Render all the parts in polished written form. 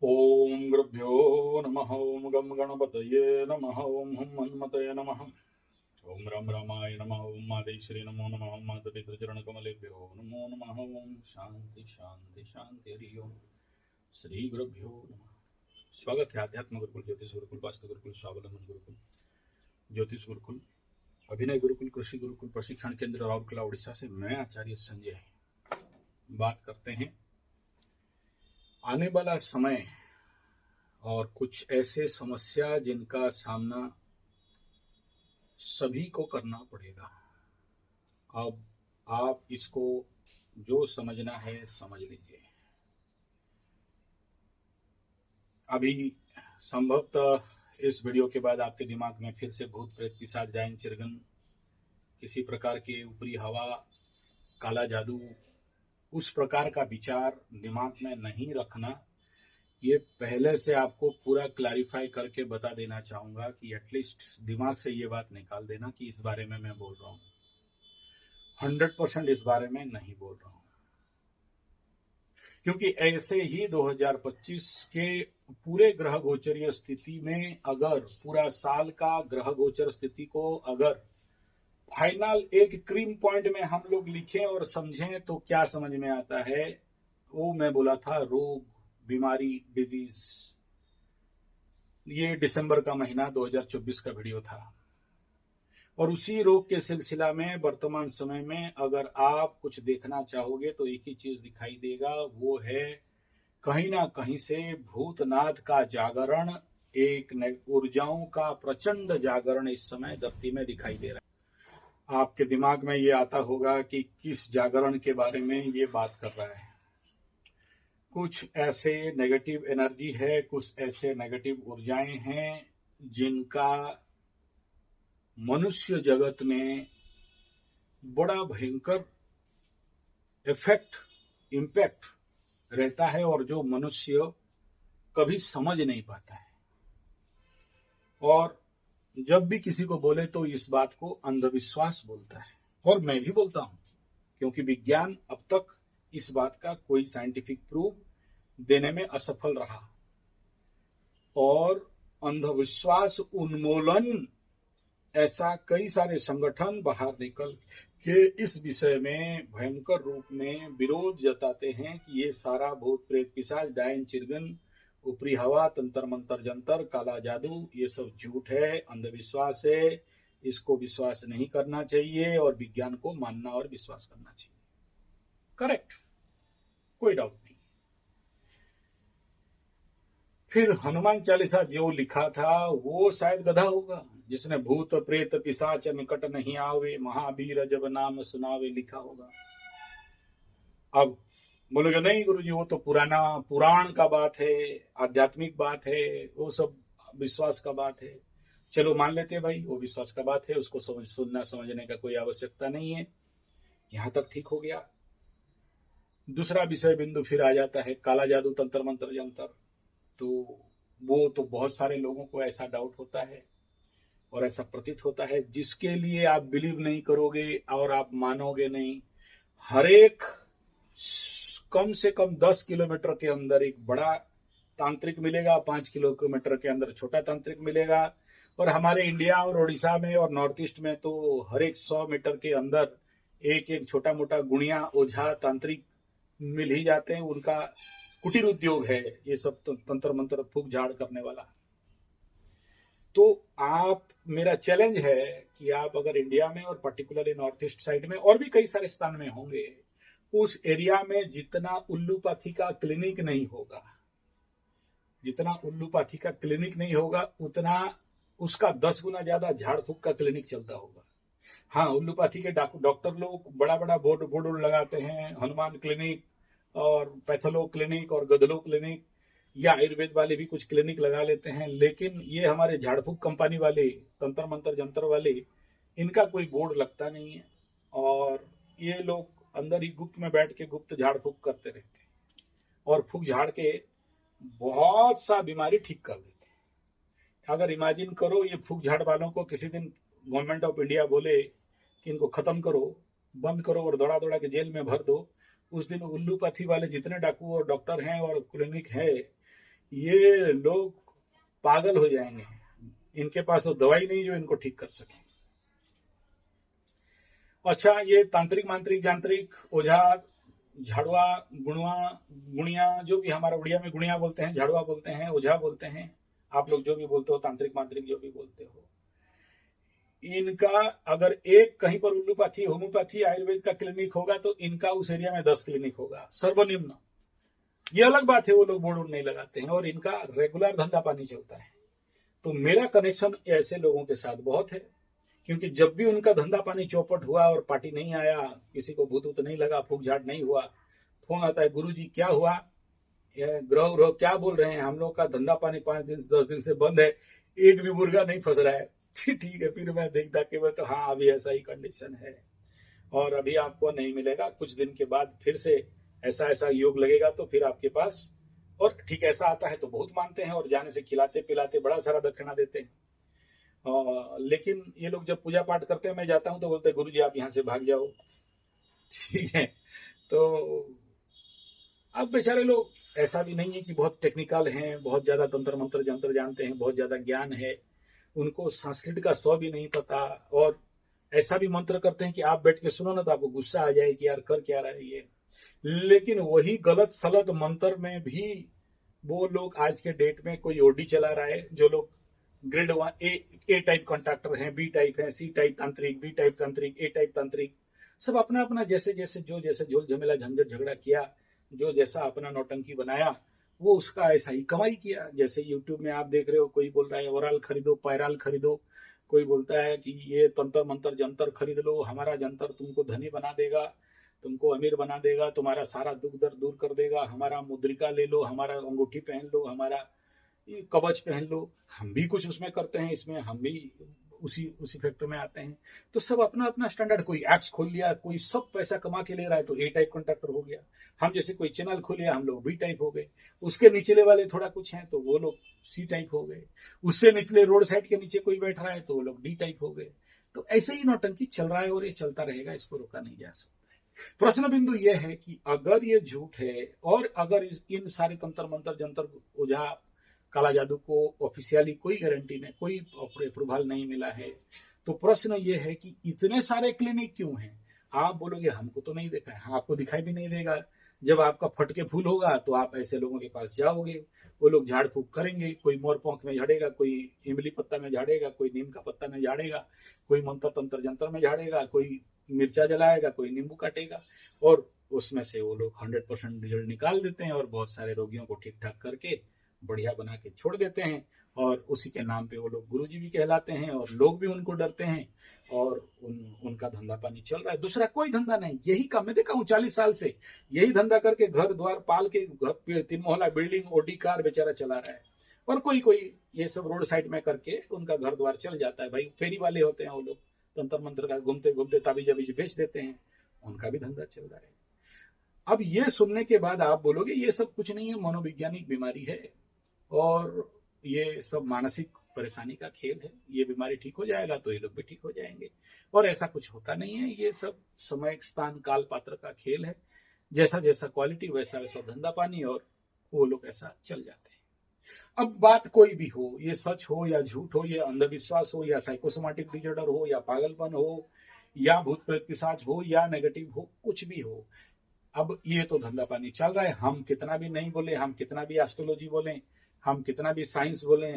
ओम गुरुभ्यो नमः। ओम गम गणपतये नमः। ओम हुम हनुमतये नमः। ओम राम रामाय नमः। ओम मादेश्वरी नमो नमः। ओम मातपितृचरण कमलेभ्यो नमो नमः। ओम शांति शांति शांति हरि ओम। श्री गुरुभ्यो नमः। स्वागत है आध्यात्म गुरुकुल, ज्योतिष गुरुकुल, वास्तु गुरुकुल, स्वावलंबन गुरुकुल, ज्योतिष गुरुकुल, अभिनय गुरुकुल, कृषि गुरुकुल, प्रशिक्षण केंद्र राउरकेला उड़ीसा से मैं आचार्य संजय बात करते हैं। आने वाला समय और कुछ ऐसे समस्या जिनका सामना सभी को करना पड़ेगा। अब आप इसको जो समझना है समझ लीजिए। अभी संभवतः इस वीडियो के बाद आपके दिमाग में फिर से भूत प्रेत पिशाच डायन चिरगन, किसी प्रकार के ऊपरी हवा, काला जादू, उस प्रकार का विचार दिमाग में नहीं रखना। ये पहले से आपको पूरा क्लैरिफाई करके बता देना चाहूंगा कि एटलीस्ट दिमाग से ये बात निकाल देना कि इस बारे में मैं बोल रहा हूँ 100% इस बारे में नहीं बोल रहा हूँ, क्योंकि ऐसे ही 2025 के पूरे ग्रह गोचरीय स्थिति में अगर पूरा साल का ग्रह गोचर स्थिति को अगर फाइनल एक क्रीम पॉइंट में हम लोग लिखें और समझें तो क्या समझ में आता है, वो मैं बोला था रोग, बीमारी, डिजीज। ये दिसंबर का महीना 2024 का वीडियो था और उसी रोग के सिलसिला में वर्तमान समय में अगर आप कुछ देखना चाहोगे तो एक ही चीज दिखाई देगा, वो है कहीं ना कहीं से भूतनाथ का जागरण, एक ऊर्जाओं का प्रचंड जागरण इस समय धरती में दिखाई दे रहा है। आपके दिमाग में ये आता होगा कि किस जागरण के बारे में ये बात कर रहा है। कुछ ऐसे नेगेटिव एनर्जी है, कुछ ऐसे नेगेटिव ऊर्जाएं हैं जिनका मनुष्य जगत में बड़ा भयंकर इम्पैक्ट रहता है और जो मनुष्य कभी समझ नहीं पाता है। और जब भी किसी को बोले तो इस बात को अंधविश्वास बोलता है, और मैं भी बोलता हूं, क्योंकि विज्ञान अब तक इस बात का कोई साइंटिफिक प्रूफ देने में असफल रहा। और अंधविश्वास उन्मूलन ऐसा कई सारे संगठन बाहर निकल के इस विषय में भयंकर रूप में विरोध जताते हैं कि ये सारा भूत प्रेत पिशाच डायन चिरगन, ऊपरी हवा, तंत्र मंत्र जंतर, काला जादू, ये सब झूठ है, अंधविश्वास है, इसको विश्वास नहीं करना चाहिए और विज्ञान को मानना और विश्वास करना चाहिए। करेक्ट, कोई डाउट नहीं। फिर हनुमान चालीसा जो लिखा था वो शायद गधा होगा जिसने भूत प्रेत पिशाच निकट नहीं आवे, महावीर जब नाम सुनावे लिखा होगा। अब बोलोगे नहीं गुरुजी वो तो पुराना पुराण का बात है, आध्यात्मिक बात है, वो सब विश्वास का बात है। चलो मान लेते हैं भाई, वो विश्वास का बात है, उसको सुनना समझने का कोई आवश्यकता नहीं है, यहां तक ठीक हो गया। दूसरा विषय बिंदु फिर आ जाता है काला जादू, तंत्र मंत्र जंतर। तो वो तो बहुत सारे लोगों को ऐसा डाउट होता है और ऐसा प्रतीत होता है, जिसके लिए आप बिलीव नहीं करोगे और आप मानोगे नहीं। हर एक कम से कम 10 किलोमीटर के अंदर एक बड़ा तांत्रिक मिलेगा, 5 किलोमीटर के अंदर छोटा तांत्रिक मिलेगा, और हमारे इंडिया और उड़ीसा में और नॉर्थ ईस्ट में तो हर एक 100 मीटर के अंदर एक एक छोटा मोटा गुणिया, ओझा, तांत्रिक मिल ही जाते हैं। उनका कुटीर उद्योग है ये सब, तो तंत्र मंत्र फूक झाड़ करने वाला। तो आप, मेरा चैलेंज है कि आप अगर इंडिया में और पर्टिकुलरली नॉर्थ ईस्ट साइड में और भी कई सारे स्थान में होंगे, उस एरिया में जितना उल्लूपाथी का क्लिनिक नहीं होगा, जितना उल्लूपाथी का क्लिनिक नहीं होगा उतना उसका 10 गुना ज्यादा झाड़ फूक का क्लिनिक चलता होगा। हाँ, उल्लूपाथी के डॉक्टर लोग बड़ा बड़ा बोर्ड लगाते हैं, हनुमान क्लिनिक और पैथोलो क्लिनिक और गदलो क्लिनिक, या आयुर्वेद वाले भी कुछ क्लिनिक लगा लेते हैं, लेकिन ये हमारे झाड़ फूक कंपनी वाले, तंत्र मंत्र जंतर वाले, इनका कोई बोर्ड लगता नहीं है और ये लोग अंदर ही गुप्त में बैठ के गुप्त झाड़ फूक करते रहते हैं और फूक झाड़ के बहुत सा बीमारी ठीक कर देते हैं। अगर इमेजिन करो, ये फूक झाड़ वालों को किसी दिन गवर्नमेंट ऑफ इंडिया बोले कि इनको खत्म करो, बंद करो और दौड़ा दौड़ा के जेल में भर दो, उस दिन उल्लूपाथी वाले जितने डाकू और डॉक्टर हैं और क्लिनिक है, ये लोग पागल हो जाएंगे। इनके पास वो दवाई नहीं जो इनको ठीक कर सके। अच्छा, ये तांत्रिक मांत्रिक यांत्रिक ओझा झाड़ुआ गुणवा गुणिया, जो भी हमारा उड़िया में गुणिया बोलते हैं, झाड़ुआ बोलते हैं, ओझा बोलते हैं, आप लोग जो भी बोलते हो, तांत्रिक मांत्रिक जो भी बोलते हो, इनका अगर एक कहीं पर उल्लूपैथी होम्योपैथी आयुर्वेद का क्लिनिक होगा तो इनका उस एरिया में 10 क्लिनिक होगा सर्वनिम्न। ये अलग बात है, वो लोग बोर्ड वोर्ड नहीं लगाते हैं और इनका रेगुलर धंधा पानी चलता है। तो मेरा कनेक्शन ऐसे लोगों के साथ बहुत है, क्योंकि जब भी उनका धंधा पानी चौपट हुआ और पार्टी नहीं आया, किसी को भूत वूत नहीं लगा, फूक झाट नहीं हुआ, फोन आता है, गुरुजी क्या हुआ, ग्रह ग्रह क्या बोल रहे हैं, हम लोग का धंधा पानी 5 दिन 10 दिन से बंद है, एक भी मुर्गा नहीं फंस रहा है। ठीक है, फिर मैं देखता कि मैं तो हाँ अभी ऐसा ही कंडीशन है और अभी आपको नहीं मिलेगा, कुछ दिन के बाद फिर से ऐसा ऐसा योग लगेगा तो फिर आपके पास। और ठीक ऐसा आता है तो बहुत मानते हैं और जाने से खिलाते पिलाते बड़ा सारा दक्षिणा देते हैं। लेकिन ये लोग जब पूजा पाठ करते हैं, मैं जाता हूं तो बोलते हैं गुरुजी आप यहाँ से भाग जाओ। ठीक है, तो अब बेचारे लोग ऐसा भी नहीं है कि बहुत टेक्निकल हैं, बहुत ज्यादा तंत्र मंत्र जंत्र जानते हैं, बहुत ज्यादा ज्ञान है, उनको संस्कृत का 100 भी नहीं पता, और ऐसा भी मंत्र करते हैं कि आप बैठ के सुनो ना तो आपको गुस्सा आ जाए कि यार कर क्या रहा है ये। लेकिन वही गलत सलत मंत्र में भी वो लोग आज के डेट में कोई ओडी चला रहा है, जो लोग ग्रेड 1 ए टाइप कॉन्ट्रैक्टर हैं, बी टाइप है, सी टाइप तांत्रिक, बी टाइप तांत्रिक, ए टाइप तांत्रिक, सब अपना अपना जैसे जैसे जो जैसे झोल झमेला झंझट झगड़ा किया, जो जैसा अपना नौटंकी बनाया वो उसका ऐसा ही कमाई किया। जैसे यूट्यूब में आप देख रहे हो, कोई बोल रहा है ओराल खरीदो, पैराल खरीदो, कोई बोलता है कि ये तंत्र मंत्र जंतर खरीद लो, हमारा जंतर तुमको धनी बना देगा, तुमको अमीर बना देगा, तुम्हारा सारा दुख दर्द दूर कर देगा, हमारा मुद्रिका ले लो, हमारा अंगूठी पहन लो, हमारा कवच पहन लो। हम भी कुछ उसमें करते हैं, इसमें हम भी उसी फैक्टर में आते हैं। तो सब अपना अपना स्टैंडर्ड, कोई एप्स खोल लिया, कोई सब पैसा कमा के ले रहा है तो ए टाइप कॉन्ट्रैक्टर हो गया। हम जैसे कोई चैनल खोल लिया, हम लोग बी टाइप हो गए। उसके निचले वाले थोड़ा कुछ हैं तो वो लोग सी टाइप हो गए। उससे निचले रोड साइड के नीचे कोई बैठ रहा है तो वो लोग डी टाइप हो गए। तो ऐसे ही नौटंकी चल रहा है और ये चलता रहेगा, इसको रोका नहीं जा सकता। प्रश्न बिंदु यह है कि अगर ये झूठ है और अगर इन सारे तंत्र मंत्र जंतर ओझा काला जादू को ऑफिशियली कोई गारंटी नहीं, कोई अप्रूवल नहीं मिला है, तो प्रश्न ये है कि इतने सारे क्लिनिक क्यों हैं। आप बोलोगे हमको तो नहीं देखा है, आपको दिखाई भी नहीं देगा। जब आपका फटके फूल होगा तो आप ऐसे लोगों के पास जाओगे, वो लोग झाड़ फूक करेंगे, कोई मोर पंख में झाड़ेगा, कोई इमली पत्ता में झाड़ेगा, कोई नीम का पत्ता में झाड़ेगा, कोई मंत्र तंत्र जंतर में झाड़ेगा, कोई मिर्चा जलाएगा, कोई नींबू काटेगा, और उसमें से वो लोग 100% रिजल्ट निकाल देते हैं और बहुत सारे रोगियों को ठीक ठाक करके बढ़िया बना के छोड़ देते हैं। और उसी के नाम पे वो लोग गुरुजी भी कहलाते हैं और लोग भी उनको डरते हैं और उनका धंधा पानी चल रहा है। दूसरा कोई धंधा नहीं, यही काम मैं देखा हूँ 40 साल से, यही धंधा करके घर द्वार पाल के 3 मोहल्ला बिल्डिंग ओडी कार बेचारा चला रहा है। और कोई कोई ये सब रोड साइड में करके उनका घर द्वार चल जाता है। भाई फेरी वाले होते हैं वो लोग, तंत्र मंत्र का घूमते घूमते ताबीज अबीज बेच देते हैं, उनका भी धंधा चल रहा है। अब ये सुनने के बाद आप बोलोगे ये सब कुछ नहीं है, मनोवैज्ञानिक बीमारी है और ये सब मानसिक परेशानी का खेल है, ये बीमारी ठीक हो जाएगा तो ये लोग भी ठीक हो जाएंगे। और ऐसा कुछ होता नहीं है, ये सब समय स्थान काल पात्र का खेल है। जैसा जैसा क्वालिटी वैसा वैसा धंधा पानी, और वो लोग ऐसा चल जाते हैं। अब बात कोई भी हो, ये सच हो या झूठ हो, ये अंधविश्वास हो या साइकोसोमैटिक डिसऑर्डर हो या पागलपन हो या भूत प्रेत पिशाच हो या नेगेटिव हो, कुछ भी हो, अब ये तो धंधा पानी चल रहा है। हम कितना भी नहीं बोले, हम कितना भी एस्ट्रोलॉजी बोले, हम कितना भी साइंस बोले,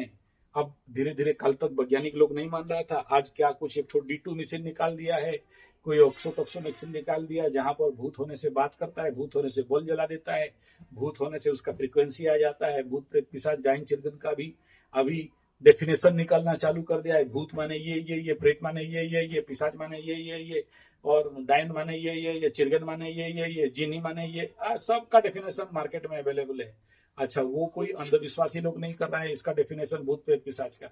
अब धीरे धीरे कल तक वैज्ञानिक लोग नहीं मान रहा था, आज क्या कुछ एक D2 मशीन निकाल दिया है, कोई ऑक्सो मशीन निकाल दिया जहां पर भूत होने से बात करता है, भूत होने से बॉल जला देता है, भूत होने से उसका फ्रीक्वेंसी आ जाता है। भूत प्रेत पिशाच डायन चिरगन का भी अभी डेफिनेशन निकालना चालू कर दिया है। भूत माने ये, प्रेत माने ये, पिशाच माने ये, और डायन माने ये, चिरगन माने ये, जिनी माने ये, सबका डेफिनेशन मार्केट में अवेलेबल है। अच्छा, वो कोई अंधविश्वासी लोग नहीं कर रहा है इसका डेफिनेशन भूत प्रेत पिशाच का,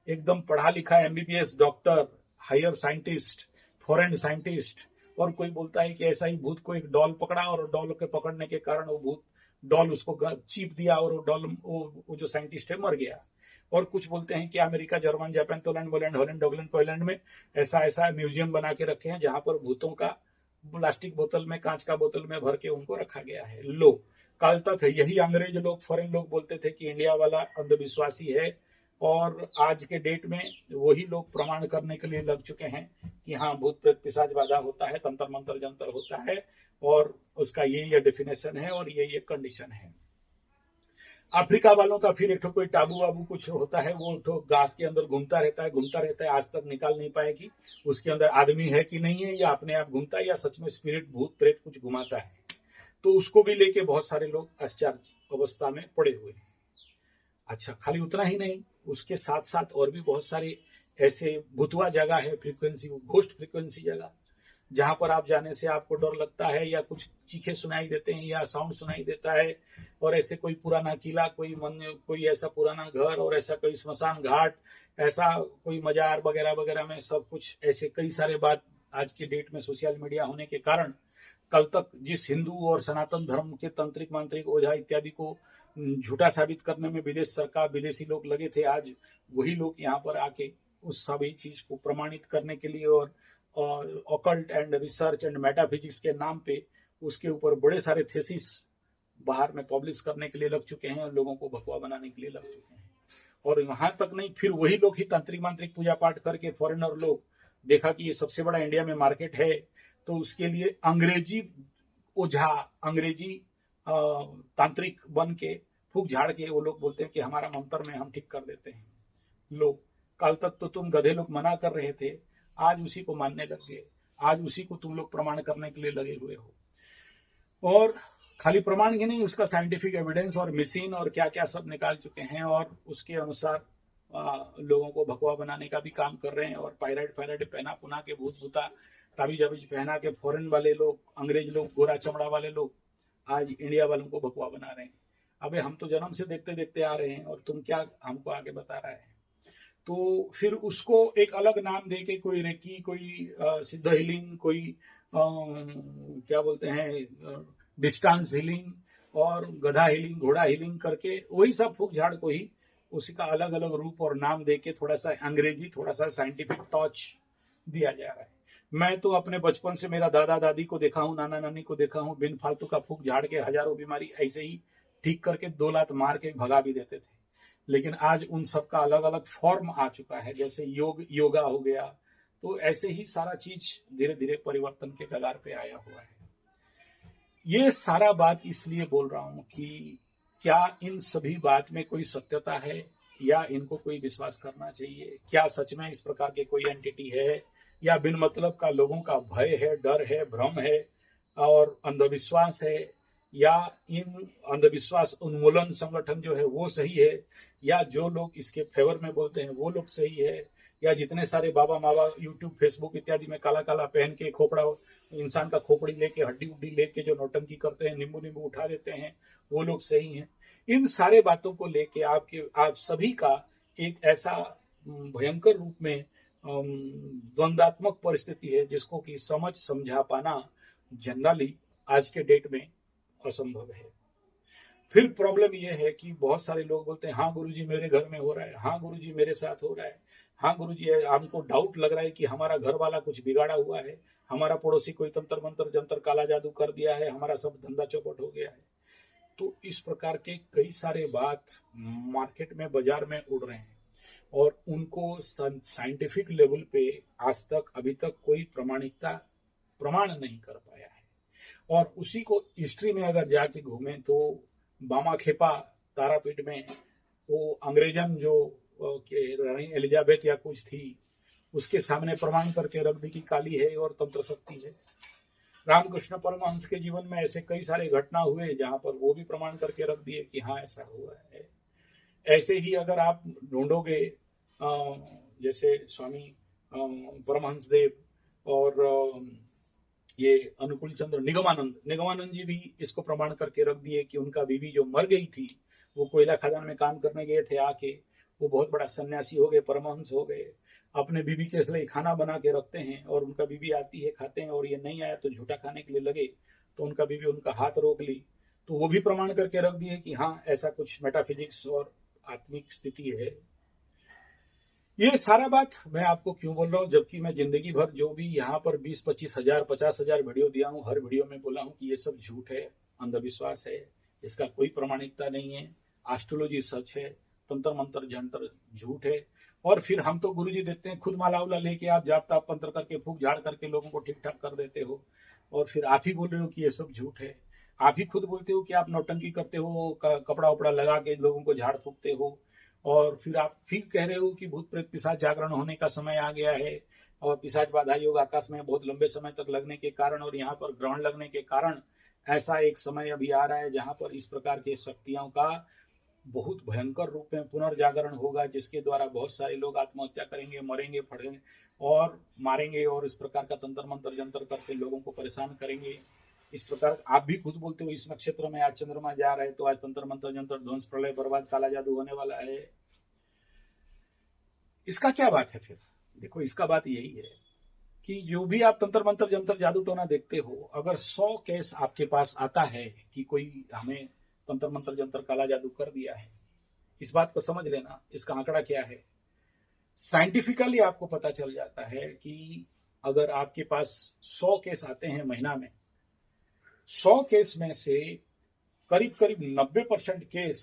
एकदम पढ़ा लिखा MBBS doctor, higher scientist, foreign scientist. और कोई बोलता है कि ऐसा ही भूत को एक डॉल पकड़ा और डॉल के पकड़ने के कारण वो भूत डॉल उसको चीप दिया और वो डॉल वो जो साइंटिस्ट है मर गया। और कुछ बोलते हैं कि America, German, Japan, Poland, Holland, Poland में ऐसा म्यूजियम बना के रखे हैं जहां पर भूतों का प्लास्टिक बोतल में, कांच का बोतल में भर के उनको रखा गया है। लो, कल तक यही अंग्रेज लोग, फॉरेन लोग बोलते थे कि इंडिया वाला अंधविश्वासी है, और आज के डेट में वही लोग प्रमाण करने के लिए लग चुके हैं कि हाँ, भूत प्रेत पिशाच बाधा होता है, तंत्र मंत्र जंतर होता है, और उसका ये डेफिनेशन है और ये कंडीशन है। अफ्रीका वालों का फिर एक कोई टाबू वाबू कुछ होता है, वो तो घास के अंदर घूमता रहता है, आज तक निकाल नहीं पाए कि उसके अंदर आदमी है कि नहीं है, या अपने आप घूमता है, या सच में स्पिरिट भूत प्रेत कुछ घुमाता है। तो उसको भी लेके बहुत सारे लोग आश्चर्य अवस्था में पड़े हुए हैं। अच्छा, खाली उतना ही नहीं, उसके साथ साथ और भी बहुत सारे ऐसे भूतवा जगह है, फ्रीक्वेंसी, घोस्ट फ्रीक्वेंसी जगह, जहां पर आप जाने से आपको डर लगता है, या कुछ चीखे सुनाई देते हैं, या साउंड सुनाई देता है, और ऐसे कोई पुराना किला, कोई ऐसा पुराना घर, और ऐसा कोई स्मशान घाट, ऐसा कोई मजार वगैरह वगैरह में सब कुछ ऐसे कई सारे बात आज की डेट में सोशल मीडिया होने के कारण, कल तक जिस हिंदू और सनातन धर्म के तंत्रिक मांत्रिक ओझा इत्यादि को झूठा साबित करने में विदेश सरकार, विदेशी लोग लगे थे, आज वही लोग यहाँ पर आके उस सभी चीज को प्रमाणित करने के लिए और occult and research and metaphysics के नाम पे उसके ऊपर बड़े सारे थेसिस बाहर में पब्लिश करने के लिए लग चुके हैं, और लोगों को भगवा बनाने के लिए लग चुके हैं। और यहाँ तक नहीं, फिर वही लोग ही तांत्रिक मांत्रिक पूजा पाठ करके फॉरेनर लोग देखा कि ये सबसे बड़ा इंडिया में मार्केट है, तो उसके लिए अंग्रेजी ओझा, अंग्रेजी तांत्रिक बन के फूक झाड़ के वो लोग बोलते हैं कि हमारा मंत्र में हम ठीक कर देते हैं। लोग, कल तक तो तुम गधे लोग मना कर रहे थे, आज उसी को मानने लग गए, आज उसी को तुम लोग प्रमाण करने के लिए लगे हुए हो। और खाली प्रमाण ही नहीं, उसका साइंटिफिक एविडेंस और मशीन और क्या क्या सब निकाल चुके हैं, और उसके अनुसार लोगों को भगवा बनाने का भी काम कर रहे हैं, और पायराइड पहना पुना के भूत भूता ताबीज अबीज पहना के फॉरेन वाले लोग, अंग्रेज लोग, गोरा चमड़ा वाले लोग आज इंडिया वालों को भगवा बना रहे हैं। अबे हम तो जन्म से देखते देखते आ रहे हैं, और तुम क्या हमको आगे बता रहा है। तो फिर उसको एक अलग नाम देके कोई रेकी, कोई सिद्ध हीलिंग, कोई क्या बोलते हैं डिस्टेंस हीलिंग, और गधा हीलिंग, घोड़ा हीलिंग करके वही सब फूक झाड़ को ही उसी का अलग अलग रूप और नाम देके थोड़ा सा अंग्रेजी, थोड़ा सा साइंटिफिक टच दिया जा रहा है। मैं तो अपने बचपन से मेरा दादा दादी को देखा हूँ, नाना नानी को देखा हूँ, बिन फालतू का फूक झाड़ के हजारों बीमारी ऐसे ही ठीक करके 2 लात मार के भगा भी देते थे। लेकिन आज उन सब का अलग अलग फॉर्म आ चुका है, जैसे योगा हो गया, तो ऐसे ही सारा चीज धीरे धीरे परिवर्तन के कगार पे आया हुआ है। ये सारा बात इसलिए बोल रहा हूं कि क्या इन सभी बात में कोई सत्यता है, या इनको कोई विश्वास करना चाहिए? क्या सच में इस प्रकार के कोई एंटिटी है, या बिन मतलब का लोगों का भय है, डर है, भ्रम है और अंधविश्वास है, या इन अंधविश्वास उन्मूलन संगठन जो है वो सही है, या जो लोग इसके फेवर में बोलते हैं वो लोग सही है, या जितने सारे बाबा मावा यूट्यूब फेसबुक इत्यादि में काला काला पहन के खोपड़ा, इंसान का खोपड़ी लेके, हड्डी उड्डी लेके जो नौटंकी करते हैं, नींबू नींबू उठा देते हैं, वो लोग सही हैं। इन सारे बातों को लेके आप सभी का एक ऐसा भयंकर रूप में द्वंद्वात्मक परिस्थिति है, जिसको कि समझ समझा पाना जनरली आज के डेट में असंभव है। फिर प्रॉब्लम यह है कि बहुत सारे लोग बोलते हैं हाँ गुरुजी मेरे घर में हो रहा है, हाँ गुरुजी मेरे साथ हो रहा है, हाँ गुरुजी हमको डाउट लग रहा है कि हमारा घर वाला कुछ बिगाड़ा हुआ है, हमारा पड़ोसी कोई तंत्र मंत्र जंतर काला जादू कर दिया है, हमारा सब धंधा चौपट हो गया है। तो इस प्रकार के कई सारे बात मार्केट में, बाजार में उड़ रहे हैं, और उनको साइंटिफिक लेवल पे आज तक अभी तक कोई प्रमाण नहीं कर पाया है। और उसी को हिस्ट्री में अगर जाके घूमे तो बामा खेपा तारापीठ में वो अंग्रेजन जो रानी एलिजाबेथ या कुछ थी, उसके सामने प्रमाण करके रख दी कि काली है और तंत्र शक्ति है। रामकृष्ण परमहंस के जीवन में ऐसे कई सारे घटना हुए जहां पर वो भी प्रमाण करके रख दिए कि हाँ ऐसा हुआ है। ऐसे ही अगर आप ढूंढोगे जैसे स्वामी परमहंस देव और ये अनुकूल चंद्र निगमानंद जी भी इसको प्रमाण करके रख दिए कि उनका बीवी जो मर गई थी, वो कोयला खदान में काम करने गए थे, आके वो बहुत बड़ा सन्यासी हो गए, परमहंस हो गए, अपने बीवी के लिए खाना बना के रखते हैं, और उनका बीवी आती है, खाते हैं, और ये नहीं आया तो झूठा खाने के लिए लगे, तो उनका बीवी उनका हाथ रोक ली, तो वो भी प्रमाण करके रख दिए कि हाँ ऐसा कुछ मेटाफिजिक्स और आत्मिक स्थिति है। ये सारा बात मैं आपको क्यों बोल रहा हूँ, जबकि मैं जिंदगी भर जो भी यहाँ पर 20-25 हजार 50 हजार वीडियो दिया हूँ, हर वीडियो में बोला हूँ कि ये सब झूठ है, अंधविश्वास है, इसका कोई प्रमाणिकता नहीं है। एस्ट्रोलॉजी सच है, तंत्र मंत्र जंतर झूठ है। और फिर हम तो गुरुजी देते हैं खुद माला उला लेके आप जाप ताप पंत्र करके फूक झाड़ करके लोगों को ठीक ठाक कर देते हो, और फिर आप ही बोल रहे हो कि ये सब झूठ है। आप ही खुद बोलते हो कि आप नौटंकी करते हो, कपड़ा उपड़ा लगा के लोगों को झाड़ फूकते हो, और फिर आप फिर कह रहे हो कि भूत प्रेत पिशाच जागरण होने का समय आ गया है, और पिशाच बाधा योग आकाश में बहुत लंबे समय तक लगने के कारण और यहाँ पर ग्रहण लगने के कारण ऐसा एक समय अभी आ रहा है जहां पर इस प्रकार की शक्तियों का बहुत भयंकर रूप में पुनर्जागरण होगा, जिसके द्वारा बहुत सारे लोग आत्महत्या करेंगे, मरेंगे, फटेंगे और मारेंगे, और इस प्रकार का तंत्र मंत्र जंतर करके लोगों को परेशान करेंगे। इस प्रकार आप भी खुद बोलते हो इस नक्षत्र में आज चंद्रमा जा रहा है तो आज तंत्र मंत्र जंतर ध्वंस प्रलय बर्बाद काला जादू होने वाला है। इसका क्या बात है? फिर देखो, इसका बात यही है कि जो भी आप तंत्र मंत्र जंतर जादू टोना देखते हो, अगर 100 केस आपके पास आता है कि कोई हमें तंत्र मंत्र जंतर काला जादू कर दिया है, इस बात को समझ लेना इसका आंकड़ा क्या है। साइंटिफिकली आपको पता चल जाता है कि अगर आपके पास 100 केस आते हैं महीना में, 100 केस में से करीब करीब 90% केस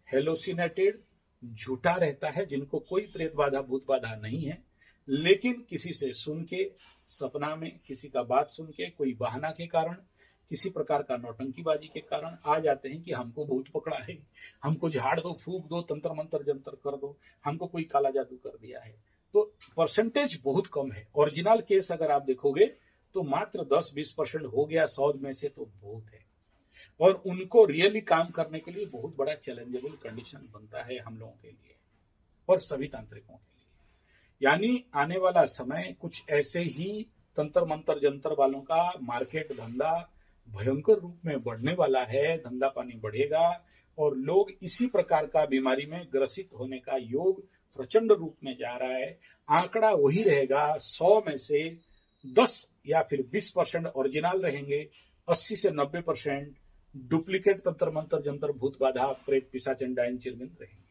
हेलोसिनेटेड झूठा रहता है, जिनको कोई प्रेत बाधा भूत बाधा नहीं है, लेकिन किसी से सुन के, सपना में किसी का बात सुन के, कोई बहाना के कारण, किसी प्रकार का नौटंकीबाजी के कारण आ जाते हैं कि हमको भूत पकड़ा है, हमको झाड़ दो, फूक दो, तंत्र मंत्र जंतर कर दो, हमको कोई काला जादू कर दिया है। तो परसेंटेज बहुत कम है। ओरिजिनल केस अगर आप देखोगे तो मात्र 10-20% हो गया 100 में से, तो बहुत है। और उनको रियली काम करने के लिए बहुत बड़ा चैलेंजेबल कंडीशन बनता है हम लोगों के लिए और सभी तांत्रिकों के लिए। यानी आने वाला समय कुछ ऐसे ही तंत्र मंत्र जंतर वालों का मार्केट धंधा भयंकर रूप में बढ़ने वाला है, धंधा पानी बढ़ेगा और लोग इसी प्रकार का बीमारी में ग्रसित होने का योग प्रचंड रूप में जा रहा है। आंकड़ा वही रहेगा, 100 में से 10 या फिर 20% ओरिजिनल रहेंगे, 80 से 90% डुप्लीकेट तंत्र मंत्र जंतर भूत बाधा प्रेत पिशाच डायन चिरमिन रहेंगे।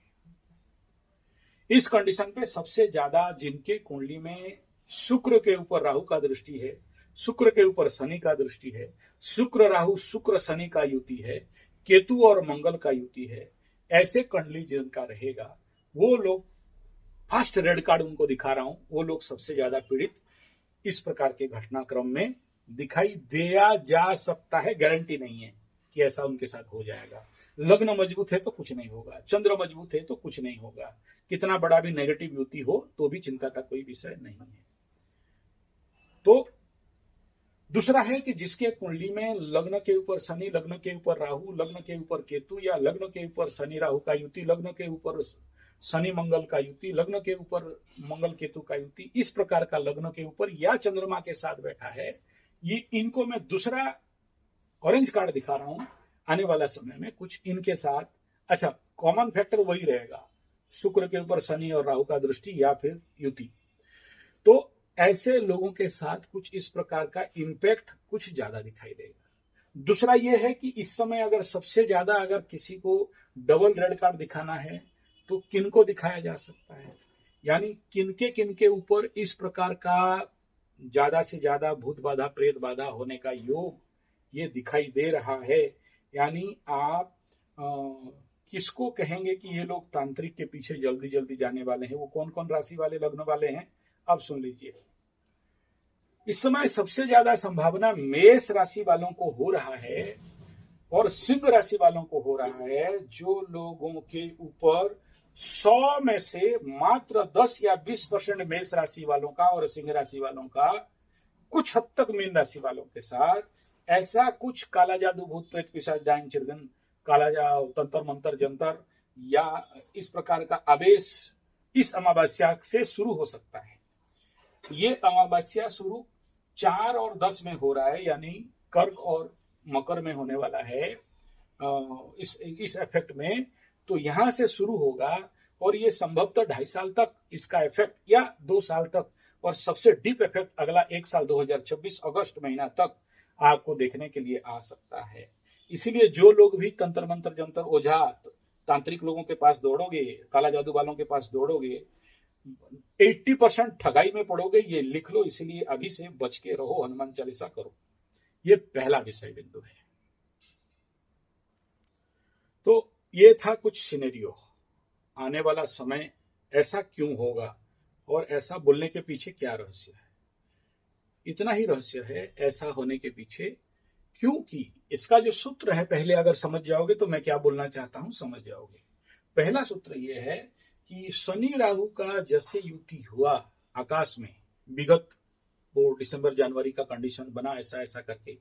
इस कंडीशन पे सबसे ज्यादा जिनके कुंडली में शुक्र के ऊपर राहु का दृष्टि है, शुक्र के ऊपर शनि का दृष्टि है, शुक्र राहु शुक्र शनि का युति है, केतु और मंगल का युति है, ऐसे कुंडली जिनका रहेगा वो लोग, फर्स्ट रेड कार्ड उनको दिखा रहा हूं, वो लोग सबसे ज्यादा पीड़ित इस प्रकार के घटनाक्रम में दिखाई दिया जा सकता है। गारंटी नहीं है कि ऐसा उनके साथ हो जाएगा। लग्न मजबूत है तो कुछ नहीं होगा, चंद्र मजबूत है तो कुछ नहीं होगा, कितना बड़ा भी नेगेटिव युति हो तो भी चिंता का कोई विषय नहीं है। तो दूसरा है कि जिसके कुंडली में लग्न के ऊपर शनि, लग्न के ऊपर राहु, लग्न के ऊपर केतु, या लग्न के ऊपर शनि राहु का युति, लग्न के ऊपर शनि मंगल का युति, लग्न के ऊपर मंगल केतु का युति, इस प्रकार का लग्न के ऊपर या चंद्रमा के साथ बैठा है, ये इनको मैं दूसरा ऑरेंज कार्ड दिखा रहा हूं। आने वाला समय में कुछ इनके साथ, अच्छा कॉमन फैक्टर वही रहेगा, शुक्र के ऊपर शनि और राहु का दृष्टि या फिर युति। तो ऐसे लोगों के साथ कुछ इस प्रकार का इंपैक्ट कुछ ज्यादा दिखाई देगा। दूसरा यह है कि इस समय अगर सबसे ज्यादा अगर किसी को डबल रेड कार्ड दिखाना है तो किनको दिखाया जा सकता है, यानी किनके ऊपर इस प्रकार का ज्यादा से ज्यादा भूत बाधा प्रेत बाधा होने का योग ये दिखाई दे रहा है। यानी आप किसको कहेंगे कि ये लोग तांत्रिक के पीछे जल्दी जल्दी जाने वाले हैं, वो कौन कौन राशि वाले लग्न वाले हैं, अब सुन लीजिए। इस समय सबसे ज्यादा संभावना मेष राशि वालों को हो रहा है और सिंह राशि वालों को हो रहा है। जो लोगों के ऊपर 100 में से मात्र 10 या 20% मेष राशि वालों का और सिंह राशि वालों का, कुछ हद तक मीन राशि वालों के साथ ऐसा कुछ काला जादू भूत प्रेत पिशाच डायन चिरगन, काला जादू तंत्र मंत्र जंतर या इस प्रकार का आवेश इस अमावस्या से शुरू हो सकता है। ये अमावस्या शुरू 4 और 10 में हो रहा है, यानी कर्क और मकर में होने वाला है इस इफेक्ट में। तो यहां से शुरू होगा और ये संभवतः 2.5 साल तक इसका इफेक्ट, या 2 साल तक, और सबसे डीप इफेक्ट अगला 1 साल 2026 अगस्त महीना तक आपको देखने के लिए आ सकता है। इसीलिए जो लोग भी तंत्र मंत्र जंतर ओझा तांत्रिक लोगों के पास दौड़ोगे, काला जादू वालों के पास दौड़ोगे, 80% ठगाई में पड़ोगे, ये लिख लो। इसीलिए अभी से बच के रहो, हनुमान चालीसा करो। ये पहला विषय बिंदु है। तो ये था कुछ सिनेरियो, आने वाला समय ऐसा क्यों होगा और ऐसा बोलने के पीछे क्या रहस्य है। इतना ही रहस्य है ऐसा होने के पीछे, क्योंकि इसका जो सूत्र है पहले अगर समझ जाओगे तो मैं क्या बोलना चाहता हूं समझ जाओगे। पहला सूत्र यह है कि शनि राहु का जैसे युति हुआ आकाश में, विगत वो दिसंबर जनवरी का कंडीशन बना ऐसा ऐसा करके,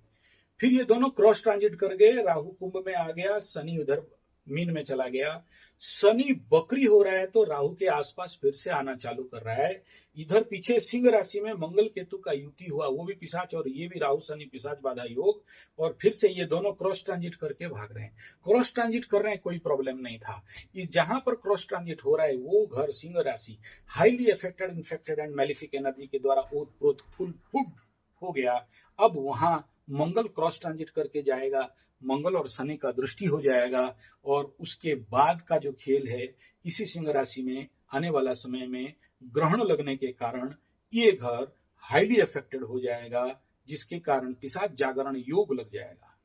फिर ये दोनों क्रॉस ट्रांजिट कर गए, राहु कुंभ में आ गया, शनि उधर मीन में चला गया। शनि बकरी हो रहा है तो राहु के आसपास फिर से आना चालू कर रहा है। इधर पीछे सिंह राशि में मंगल केतु का युति हुआ, वो भी पिशाच, और ये भी राहु शनि पिशाच बाधा योग, और फिर से ये दोनों क्रॉस ट्रांजिट करके भाग रहे हैं। क्रॉस ट्रांजिट कर रहे हैं, कोई प्रॉब्लम नहीं था। इस जहां पर क्रॉस ट्रांजिट हो रहा है वो घर सिंह राशि highly affected, infected and malefic energy के द्वारा ओत फुल हो गया। अब वहां मंगल क्रॉस ट्रांजिट करके जाएगा, मंगल और शनि का दृष्टि हो जाएगा, और उसके बाद का जो खेल है इसी सिंह राशि में आने वाला समय में ग्रहण लगने के कारण ये घर हाईली अफेक्टेड हो जाएगा, जिसके कारण पिशाच जागरण योग लग जाएगा,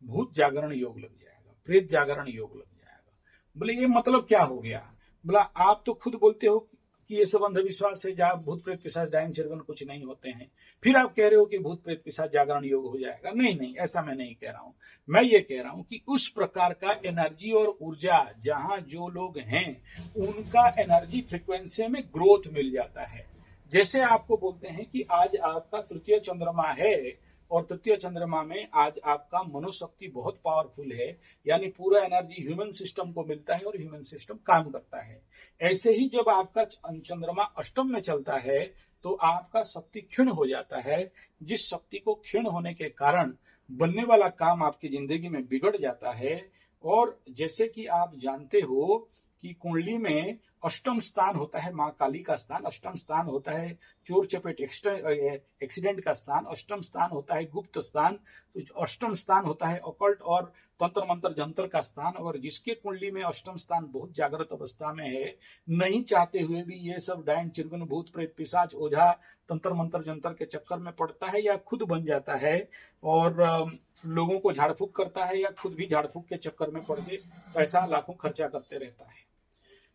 भूत जागरण योग लग जाएगा, प्रेत जागरण योग लग जाएगा। बोले ये मतलब क्या हो गया? बोला आप तो खुद बोलते हो कि ये सब अंधविश्वास है, जहां भूत प्रेत पिशाच डायन चिरगन कुछ नहीं होते हैं, फिर आप कह रहे हो कि भूत प्रेत पिशाच जागरण योग हो जाएगा। नहीं नहीं, ऐसा मैं नहीं कह रहा हूं। मैं ये कह रहा हूं कि उस प्रकार का एनर्जी और ऊर्जा जहां जो लोग हैं उनका एनर्जी फ्रिक्वेंसी में ग्रोथ मिल जाता है। जैसे आपको बोलते हैं कि आज आपका तृतीय चंद्रमा है और तृतीय चंद्रमा में आज आपका मनोशक्ति बहुत पावरफुल है, यानी पूरा एनर्जी ह्यूमन सिस्टम को मिलता है और ह्यूमन सिस्टम काम करता है। ऐसे ही जब आपका चंद्रमा अष्टम में चलता है तो आपका शक्ति क्षीण हो जाता है, जिस शक्ति को क्षीण होने के कारण बनने वाला काम आपकी जिंदगी में बिगड़ जाता है। और जैसे कि आप जानते हो कि कुंडली में अष्टम स्थान होता है मां काली का स्थान, अष्टम स्थान होता है चोर चपेट एक्सीडेंट का स्थान, अष्टम स्थान होता है गुप्त स्थान, तो अष्टम स्थान होता है अकल्ट और तंत्र मंत्र जंतर का स्थान। और जिसके कुंडली में अष्टम स्थान बहुत जागृत अवस्था में है, नहीं चाहते हुए भी ये सब डायन चिरगुन भूत प्रेत पिशाच ओझा तंत्र मंत्र जंतर के चक्कर में पड़ता है, या खुद बन जाता है और लोगों को झाड़ फूक करता है, या खुद भी झाड़ फूक के चक्कर में पड़ के पैसा लाखों खर्चा करते रहता है।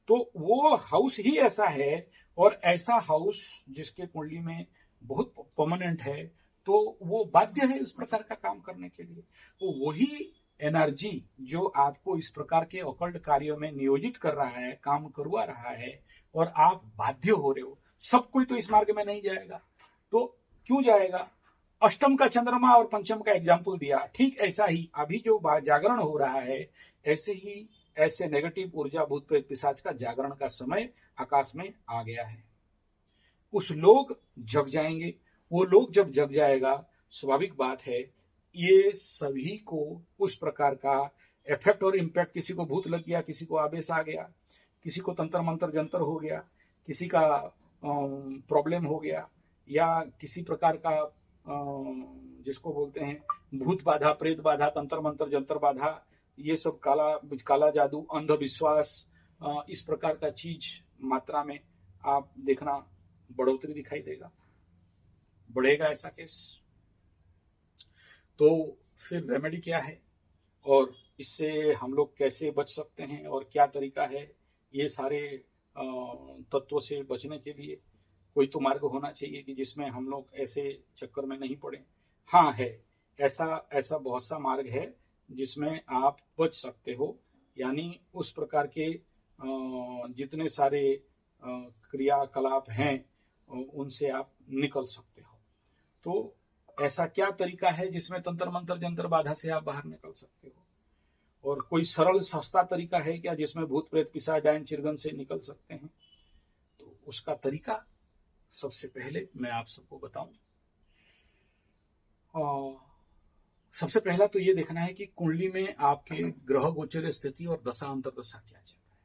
तो वो हाउस ही ऐसा है, और ऐसा हाउस जिसके कुंडली में बहुत परमानेंट है, तो वो बाध्य है इस प्रकार का काम करने के लिए। तो वही एनर्जी जो आपको इस प्रकार के ऑकल्ट कार्यों में नियोजित कर रहा है, काम करवा रहा है, और आप बाध्य हो रहे हो। सब कोई तो इस मार्ग में नहीं जाएगा, तो क्यों जाएगा? अष्टम का चंद्रमा और पंचम का एग्जाम्पल दिया, ठीक ऐसा ही अभी जो जागरण हो रहा है, ऐसे नेगेटिव ऊर्जा भूत प्रेत पिशाच का जागरण का समय आकाश में आ गया है। उस लोग जग जाएंगे। वो लोग जब जग जाएगा, स्वाभाविक बात है ये सभी को उस प्रकार का इफेक्ट और इम्पैक्ट, किसी को भूत लग गया, किसी को आवेश आ गया, किसी को तंत्र मंत्र जंतर हो गया, किसी का प्रॉब्लम हो गया, या किसी प्रकार का जिसको बोलते हैं भूत बाधा, प्रेत बाधा, तंत्र मंत्र जंतर बाधा, ये सब काला जादू, अंधविश्वास, इस प्रकार का चीज मात्रा में आप देखना बढ़ोतरी दिखाई देगा, बढ़ेगा ऐसा केस। तो फिर रेमेडी क्या है और इससे हम लोग कैसे बच सकते हैं और क्या तरीका है, ये सारे तत्वों से बचने के लिए कोई तो मार्ग होना चाहिए कि जिसमें हम लोग ऐसे चक्कर में नहीं पड़े। हाँ है, ऐसा बहुत सा मार्ग है जिसमें आप बच सकते हो, यानी उस प्रकार के जितने सारे क्रियाकलाप हैं उनसे आप निकल सकते हो। तो ऐसा क्या तरीका है जिसमें तंत्र मंत्र जंतर बाधा से आप बाहर निकल सकते हो? और कोई सरल सस्ता तरीका है क्या जिसमें भूत प्रेत पिशाच डायन चिरगन से निकल सकते हैं? तो उसका तरीका सबसे पहले मैं आप सबको बताऊं। सबसे पहला तो ये देखना है कि कुंडली में आपके ग्रह गोचर स्थिति और दशा अंतर्दशा क्या चल रहा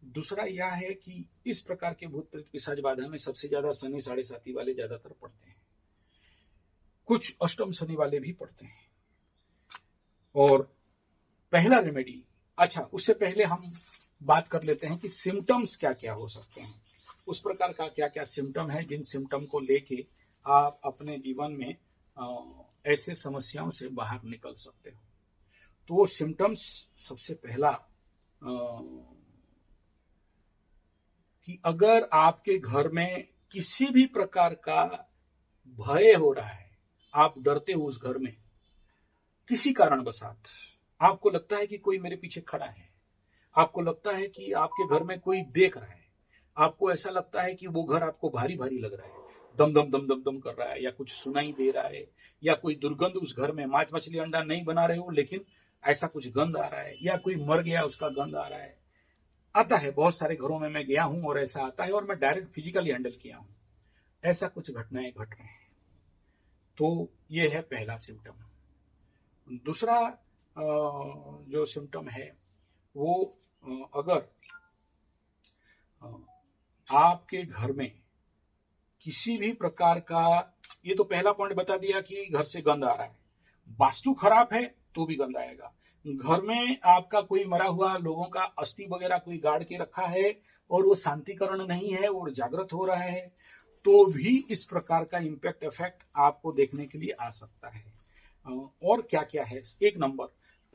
है। दूसरा यह है कि इस प्रकार के भूत प्रेत पिशाच बाधा में सबसे ज्यादा शनि साढ़े साथी वाले ज्यादातर पड़ते हैं, कुछ अष्टम शनि वाले भी पड़ते हैं। और पहला रेमेडी, अच्छा उससे पहले हम बात कर लेते हैं कि सिम्टम्स क्या क्या हो सकते हैं, उस प्रकार का क्या क्या सिम्टम है जिन सिम्टम को लेके आप अपने जीवन में ऐसे समस्याओं से बाहर निकल सकते हो। तो वो सिम्टम्स सबसे पहला कि अगर आपके घर में किसी भी प्रकार का भय हो रहा है, आप डरते हो उस घर में किसी कारणवशात, आपको लगता है कि कोई मेरे पीछे खड़ा है, आपको लगता है कि आपके घर में कोई देख रहा है, आपको ऐसा लगता है कि वो घर आपको भारी भारी लग रहा है, दम दम दम दम दम कर रहा है, या कुछ सुनाई दे रहा है, या कोई दुर्गंध उस घर में, मांस मछली अंडा नहीं बना रहे हो लेकिन ऐसा कुछ गंध आ रहा है, या कोई मर गया उसका गंध आ रहा है, आता है। बहुत सारे घरों में मैं गया हूं और ऐसा आता है, और मैं डायरेक्ट फिजिकली हैंडल किया हूं, ऐसा कुछ घटनाएं घट रहे हैं। तो ये है पहला सिम्टम। दूसरा जो सिम्टम है वो अगर आपके घर में किसी भी प्रकार का, ये तो पहला पॉइंट बता दिया कि घर से गंध आ रहा है, वास्तु खराब है तो भी गंध आएगा। घर में आपका कोई मरा हुआ लोगों का अस्थि वगैरह कोई गाड़ के रखा है और वो शांतिकरण नहीं है और जागृत हो रहा है, तो भी इस प्रकार का इम्पैक्ट इफेक्ट आपको देखने के लिए आ सकता है। और क्या क्या है? एक नंबर,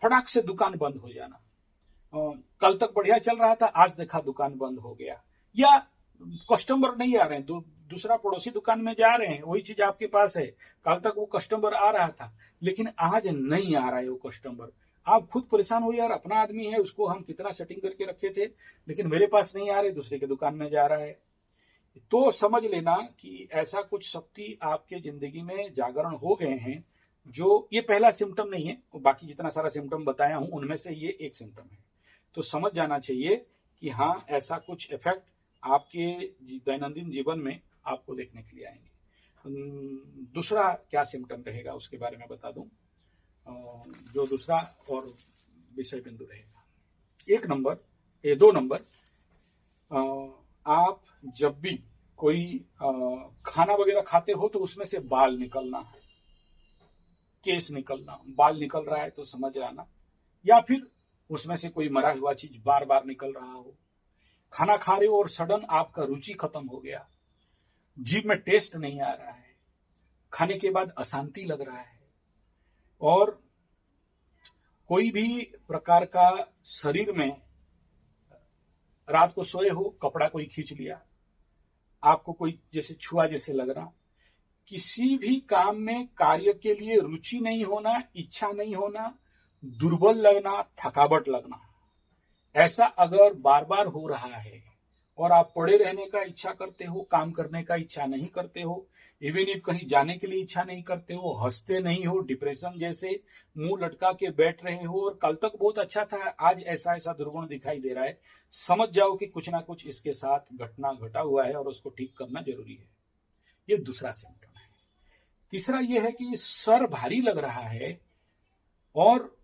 फटाक से दुकान बंद हो जाना। कल तक बढ़िया चल रहा था, आज देखा दुकान बंद हो गया, या कस्टमर नहीं आ रहे हैं, दूसरा पड़ोसी दुकान में जा रहे हैं, वही चीज आपके पास है, कल तक वो कस्टमर आ रहा था लेकिन आज नहीं आ रहा है वो कस्टमर। आप खुद परेशान हो, यार अपना आदमी है, उसको हम कितना सेटिंग करके रखे थे लेकिन मेरे पास नहीं आ रहे, दूसरे के दुकान में जा रहा है। तो समझ लेना कि ऐसा कुछ शक्ति आपके जिंदगी में जागरण हो गए हैं। जो ये पहला सिम्टम नहीं है, बाकी जितना सारा सिम्टम बताया हूं उनमें से ये एक सिम्टम है। तो समझ जाना चाहिए कि हाँ, ऐसा कुछ इफेक्ट आपके दैनंदिन जीवन में आपको देखने के लिए आएंगे। दूसरा क्या सिम्टम रहेगा उसके बारे में बता दूं। जो दूसरा और विषय बिंदु रहेगा, एक नंबर, ये 2 नंबर, आप जब भी कोई खाना वगैरह खाते हो तो उसमें से बाल निकलना, केस निकलना, बाल निकल रहा है तो समझ आना, या फिर उसमें से कोई मरा हुआ चीज बार बार निकल रहा हो। खाना खा रहे हो और सडन आपका रुचि खत्म हो गया, जीभ में टेस्ट नहीं आ रहा है, खाने के बाद अशांति लग रहा है, और कोई भी प्रकार का शरीर में, रात को सोए हो कपड़ा कोई खींच लिया, आपको कोई जैसे छुआ जैसे लग रहा, किसी भी काम में कार्य के लिए रुचि नहीं होना, इच्छा नहीं होना, दुर्बल लगना, थकावट लगना, ऐसा अगर बार बार हो रहा है और आप पड़े रहने का इच्छा करते हो, काम करने का इच्छा नहीं करते हो, इवन इफ कहीं जाने के लिए इच्छा नहीं करते हो, हंसते नहीं हो, डिप्रेशन जैसे मुंह लटका के बैठ रहे हो, और कल तक बहुत अच्छा था, आज ऐसा ऐसा दुर्गुण दिखाई दे रहा है, समझ जाओ कि कुछ ना कुछ इसके साथ घटना घटा हुआ है और उसको ठीक करना जरूरी है। ये दूसरा सिम्टम है। तीसरा यह है कि सर भारी लग रहा है और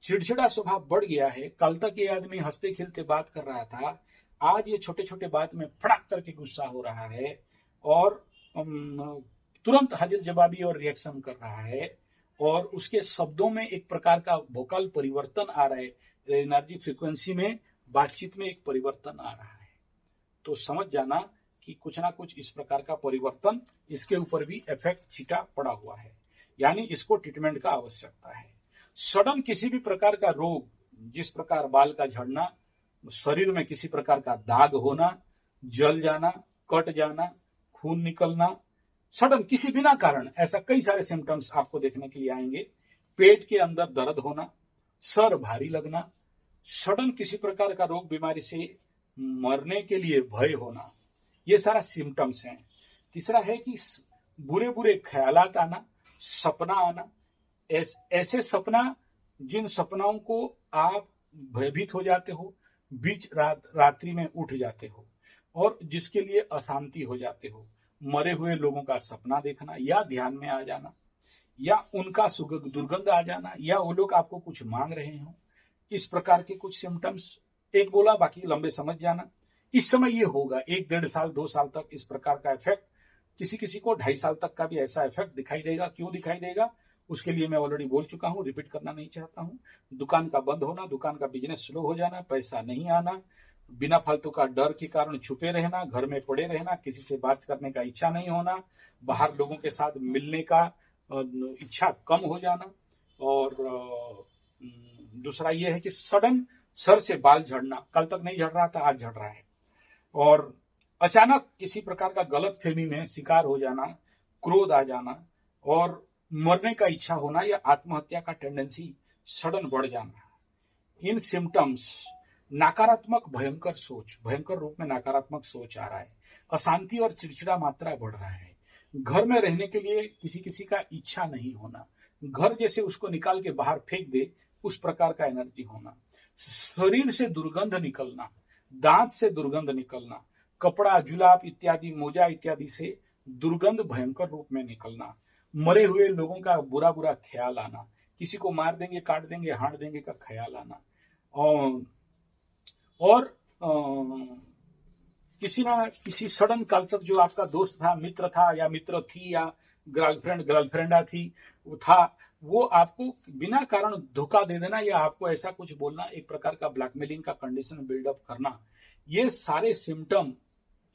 चिड़चिड़ा स्वभाव बढ़ गया है। कल तक ये आदमी हंसते खेलते बात कर रहा था, आज ये छोटे छोटे बात में फड़क करके गुस्सा हो रहा है और तुरंत हाजिर जवाबी और रिएक्शन कर रहा है, और उसके शब्दों में एक प्रकार का वोकल परिवर्तन आ रहा है, एनर्जी फ्रीक्वेंसी में, बातचीत में एक परिवर्तन आ रहा है। तो समझ जाना कि कुछ ना कुछ इस प्रकार का परिवर्तन इसके ऊपर भी इफेक्ट छिटा पड़ा हुआ है, यानी इसको ट्रीटमेंट का आवश्यकता है। सडन किसी भी प्रकार का रोग, जिस प्रकार बाल का झड़ना, शरीर में किसी प्रकार का दाग होना, जल जाना, कट जाना, खून निकलना, सडन किसी बिना कारण, ऐसा कई सारे सिम्टम्स आपको देखने के लिए आएंगे। पेट के अंदर दर्द होना, सर भारी लगना, सडन किसी प्रकार का रोग बीमारी से मरने के लिए भय होना, ये सारा सिम्टम्स हैं। तीसरा है कि बुरे बुरे ख्यालात आना, सपना आना, ऐसे सपना जिन सपनाओं को आप भयभीत हो जाते हो, बीच रात्रि में उठ जाते हो और जिसके लिए अशांति हो जाते हो, मरे हुए लोगों का सपना देखना या ध्यान में आ जाना, या उनका दुर्गंध आ जाना, या वो लोग आपको कुछ मांग रहे हो, इस प्रकार के कुछ सिम्टम्स। एक बोला, बाकी लंबे समझ जाना। इस समय ये होगा 1-1.5 साल 2 साल तक इस प्रकार का इफेक्ट, किसी किसी को 2.5 साल तक का भी ऐसा इफेक्ट दिखाई देगा। क्यों दिखाई देगा उसके लिए मैं ऑलरेडी बोल चुका हूं, रिपीट करना नहीं चाहता हूं। दुकान का बंद होना, दुकान का बिजनेस स्लो हो जाना, पैसा नहीं आना, बिना फालतू का डर के कारण छुपे रहना, घर में पड़े रहना, किसी से बात करने का इच्छा नहीं होना, बाहर लोगों के साथ मिलने का इच्छा कम हो जाना, और दूसरा ये है कि सडन सर से बाल झड़ना, कल तक नहीं झड़ रहा था आज झड़ रहा है, और अचानक किसी प्रकार का गलत फहमी में शिकार हो जाना, क्रोध आ जाना और मरने का इच्छा होना या आत्महत्या का टेंडेंसी सडन बढ़ जाना। इन सिम्टम्स नकारात्मक भयंकर रूप में नकारात्मक सोच आ रहा है, अशांति और चिड़चिड़ा मात्रा बढ़ रहा है, घर में रहने के लिए किसी किसी का इच्छा नहीं होना, घर जैसे उसको निकाल के बाहर फेंक दे उस प्रकार का एनर्जी होना, शरीर से दुर्गंध निकलना, दांत से दुर्गंध निकलना, कपड़ा जुलाब इत्यादि मोजा इत्यादि से दुर्गंध भयंकर रूप में निकलना, मरे हुए लोगों का बुरा बुरा ख्याल आना, किसी को मार देंगे काट देंगे हाड़ देंगे का ख्याल आना, और किसी ना किसी सडन काल तक जो आपका दोस्त था, मित्र था या मित्र थी या गर्लफ्रेंडा थी वो आपको बिना कारण धोखा दे देना या आपको ऐसा कुछ बोलना, एक प्रकार का ब्लैकमेलिंग का कंडीशन बिल्डअप करना, ये सारे सिम्टम,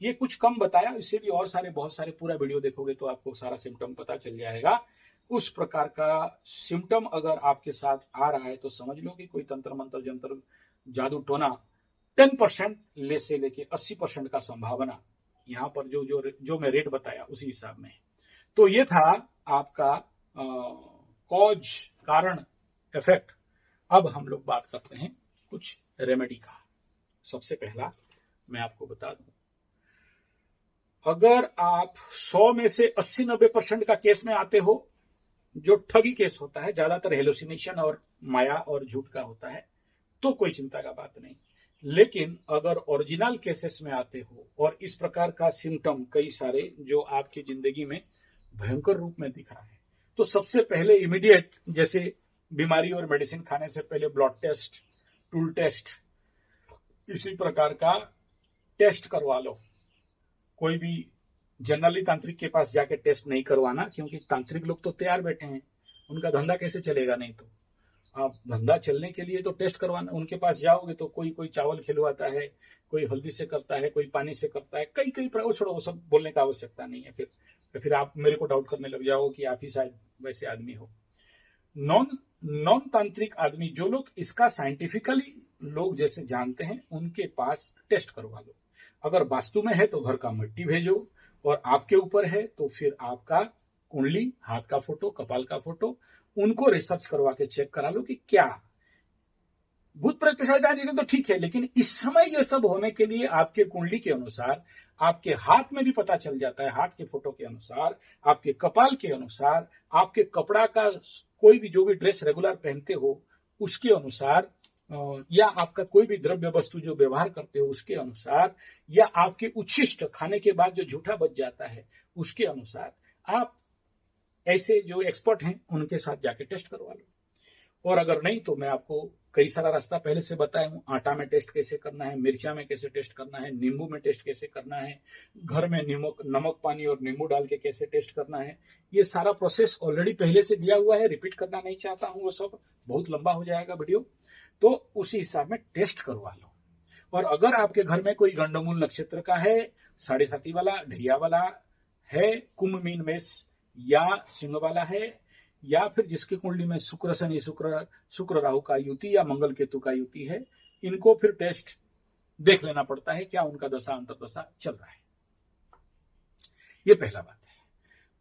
ये कुछ कम बताया, इससे भी और सारे बहुत सारे, पूरा वीडियो देखोगे तो आपको सारा सिम्टम पता चल जाएगा। उस प्रकार का सिम्टम अगर आपके साथ आ रहा है तो समझ लो कि कोई तंत्र मंत्र जंत्र जादू टोना 10% से लेके 80% का संभावना यहाँ पर जो मैं रेट बताया उसी हिसाब में। तो ये था आपका कॉज, कारण, इफेक्ट। अब हम लोग बात करते हैं कुछ रेमेडी का। सबसे पहला मैं आपको बता दूं, अगर आप 100 में से 80-90% का केस में आते हो, जो ठगी केस होता है, ज्यादातर हेलुसिनेशन और माया और झूठ का होता है, तो कोई चिंता का बात नहीं। लेकिन अगर ओरिजिनल केसेस में आते हो और इस प्रकार का सिम्टम कई सारे जो आपकी जिंदगी में भयंकर रूप में दिख रहा है, तो सबसे पहले इमीडिएट, जैसे बीमारी और मेडिसिन खाने से पहले ब्लड टेस्ट, टूल टेस्ट, इसी प्रकार का टेस्ट करवा लो। कोई भी जनरली तांत्रिक के पास जाके टेस्ट नहीं करवाना, क्योंकि तांत्रिक लोग तो तैयार बैठे हैं, उनका धंधा कैसे चलेगा। नहीं तो आप धंधा चलने के लिए तो टेस्ट करवाना, उनके पास जाओगे तो कोई चावल खिलवाता है, कोई हल्दी से करता है, कोई पानी से करता है, कई छोड़ो, वो सब बोलने का आवश्यकता नहीं है। फिर आप मेरे को डाउट करने लग जाओ कि आप ही शायद वैसे आदमी हो। नॉन तांत्रिक आदमी, जो लोग इसका साइंटिफिकली लोग जैसे जानते हैं, उनके पास टेस्ट करवा लो। अगर वास्तु में है तो घर का मिट्टी भेजो, और आपके ऊपर है तो फिर आपका कुंडली, हाथ का फोटो, कपाल का फोटो, उनको रिसर्च करवा के चेक करा लो कि क्या भूत प्रेत पिशाच तो ठीक है, लेकिन इस समय ये सब होने के लिए आपके कुंडली के अनुसार, आपके हाथ में भी पता चल जाता है, हाथ के फोटो के अनुसार, आपके कपाल के अनुसार, आपके कपड़ा का कोई भी जो भी ड्रेस रेगुलर पहनते हो उसके अनुसार, या आपका कोई भी द्रव्य वस्तु जो व्यवहार करते हो उसके अनुसार, या आपके उच्छिष्ट खाने के बाद जो झूठा बच जाता है उसके अनुसार, आप ऐसे जो एक्सपर्ट हैं उनके साथ जाके टेस्ट करवा लो। और अगर नहीं तो मैं आपको कई सारा रास्ता पहले से बताया हूं। आटा में टेस्ट कैसे करना है, मिर्चा में कैसे टेस्ट करना है, नींबू में टेस्ट कैसे करना है, घर में नमक पानी और नींबू डाल के कैसे टेस्ट करना है, ये सारा प्रोसेस ऑलरेडी पहले से दिया हुआ है। रिपीट करना नहीं चाहता हूं, वो सब बहुत लंबा हो जाएगा वीडियो, तो उसी हिसाब में टेस्ट करवा लो। और अगर आपके घर में कोई गंडमूल नक्षत्र का है, साढ़े साथी वाला, ढैया वाला है, कुंभ मीन मेष या सिंह वाला है, या फिर जिसकी कुंडली में शुक्र शनि शुक्र राहु का युति या मंगल केतु का युति है, इनको फिर टेस्ट देख लेना पड़ता है क्या उनका दशा अंतर्दशा चल रहा है। ये पहला बात है।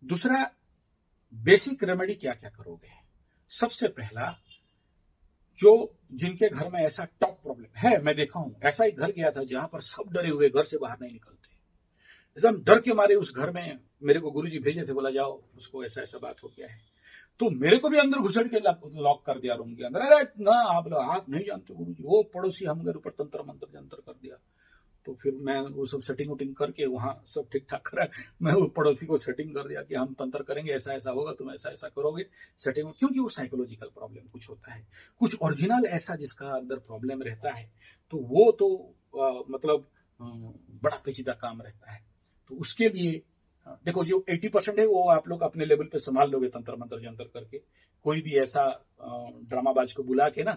दूसरा, बेसिक रेमेडी क्या क्या करोगे। सबसे पहला, जो जिनके घर में ऐसा टॉप प्रॉब्लम है, मैं देखा हूं, ऐसा ही घर गया था जहां पर सब डरे हुए, घर से बाहर नहीं निकलते, एकदम डर के मारे। उस घर में मेरे को गुरुजी भेजे थे, बोला जाओ उसको ऐसा ऐसा बात हो गया है। तो मेरे को भी अंदर घुसड़ के लॉक कर दिया रूम के अंदर। अरे ना, आप नहीं जानते गुरुजी, वो पड़ोसी हम मेरे ऊपर तंत्र मंत्र जंतर कर दिया। तो फिर मैं वो सब सेटिंग उटिंग करके वहां सब ठीक ठाक करा। मैं वो पड़ोसी को सेटिंग कर दिया कि हम तंत्र करेंगे, ऐसा ऐसा होगा, तुम ऐसा ऐसा करोगे सेटिंग, क्योंकि वो साइकोलॉजिकल प्रॉब्लम कुछ होता है, कुछ ओरिजिनल ऐसा जिसका अंदर प्रॉब्लम रहता है, तो वो तो मतलब बड़ा पेचीदा काम रहता है। तो उसके लिए देखो, जो 80% है वो आप लोग अपने लेवल पे संभाल लोगे तंत्र मंत्र जंतर करके। कोई भी ऐसा ड्रामाबाज को बुला के ना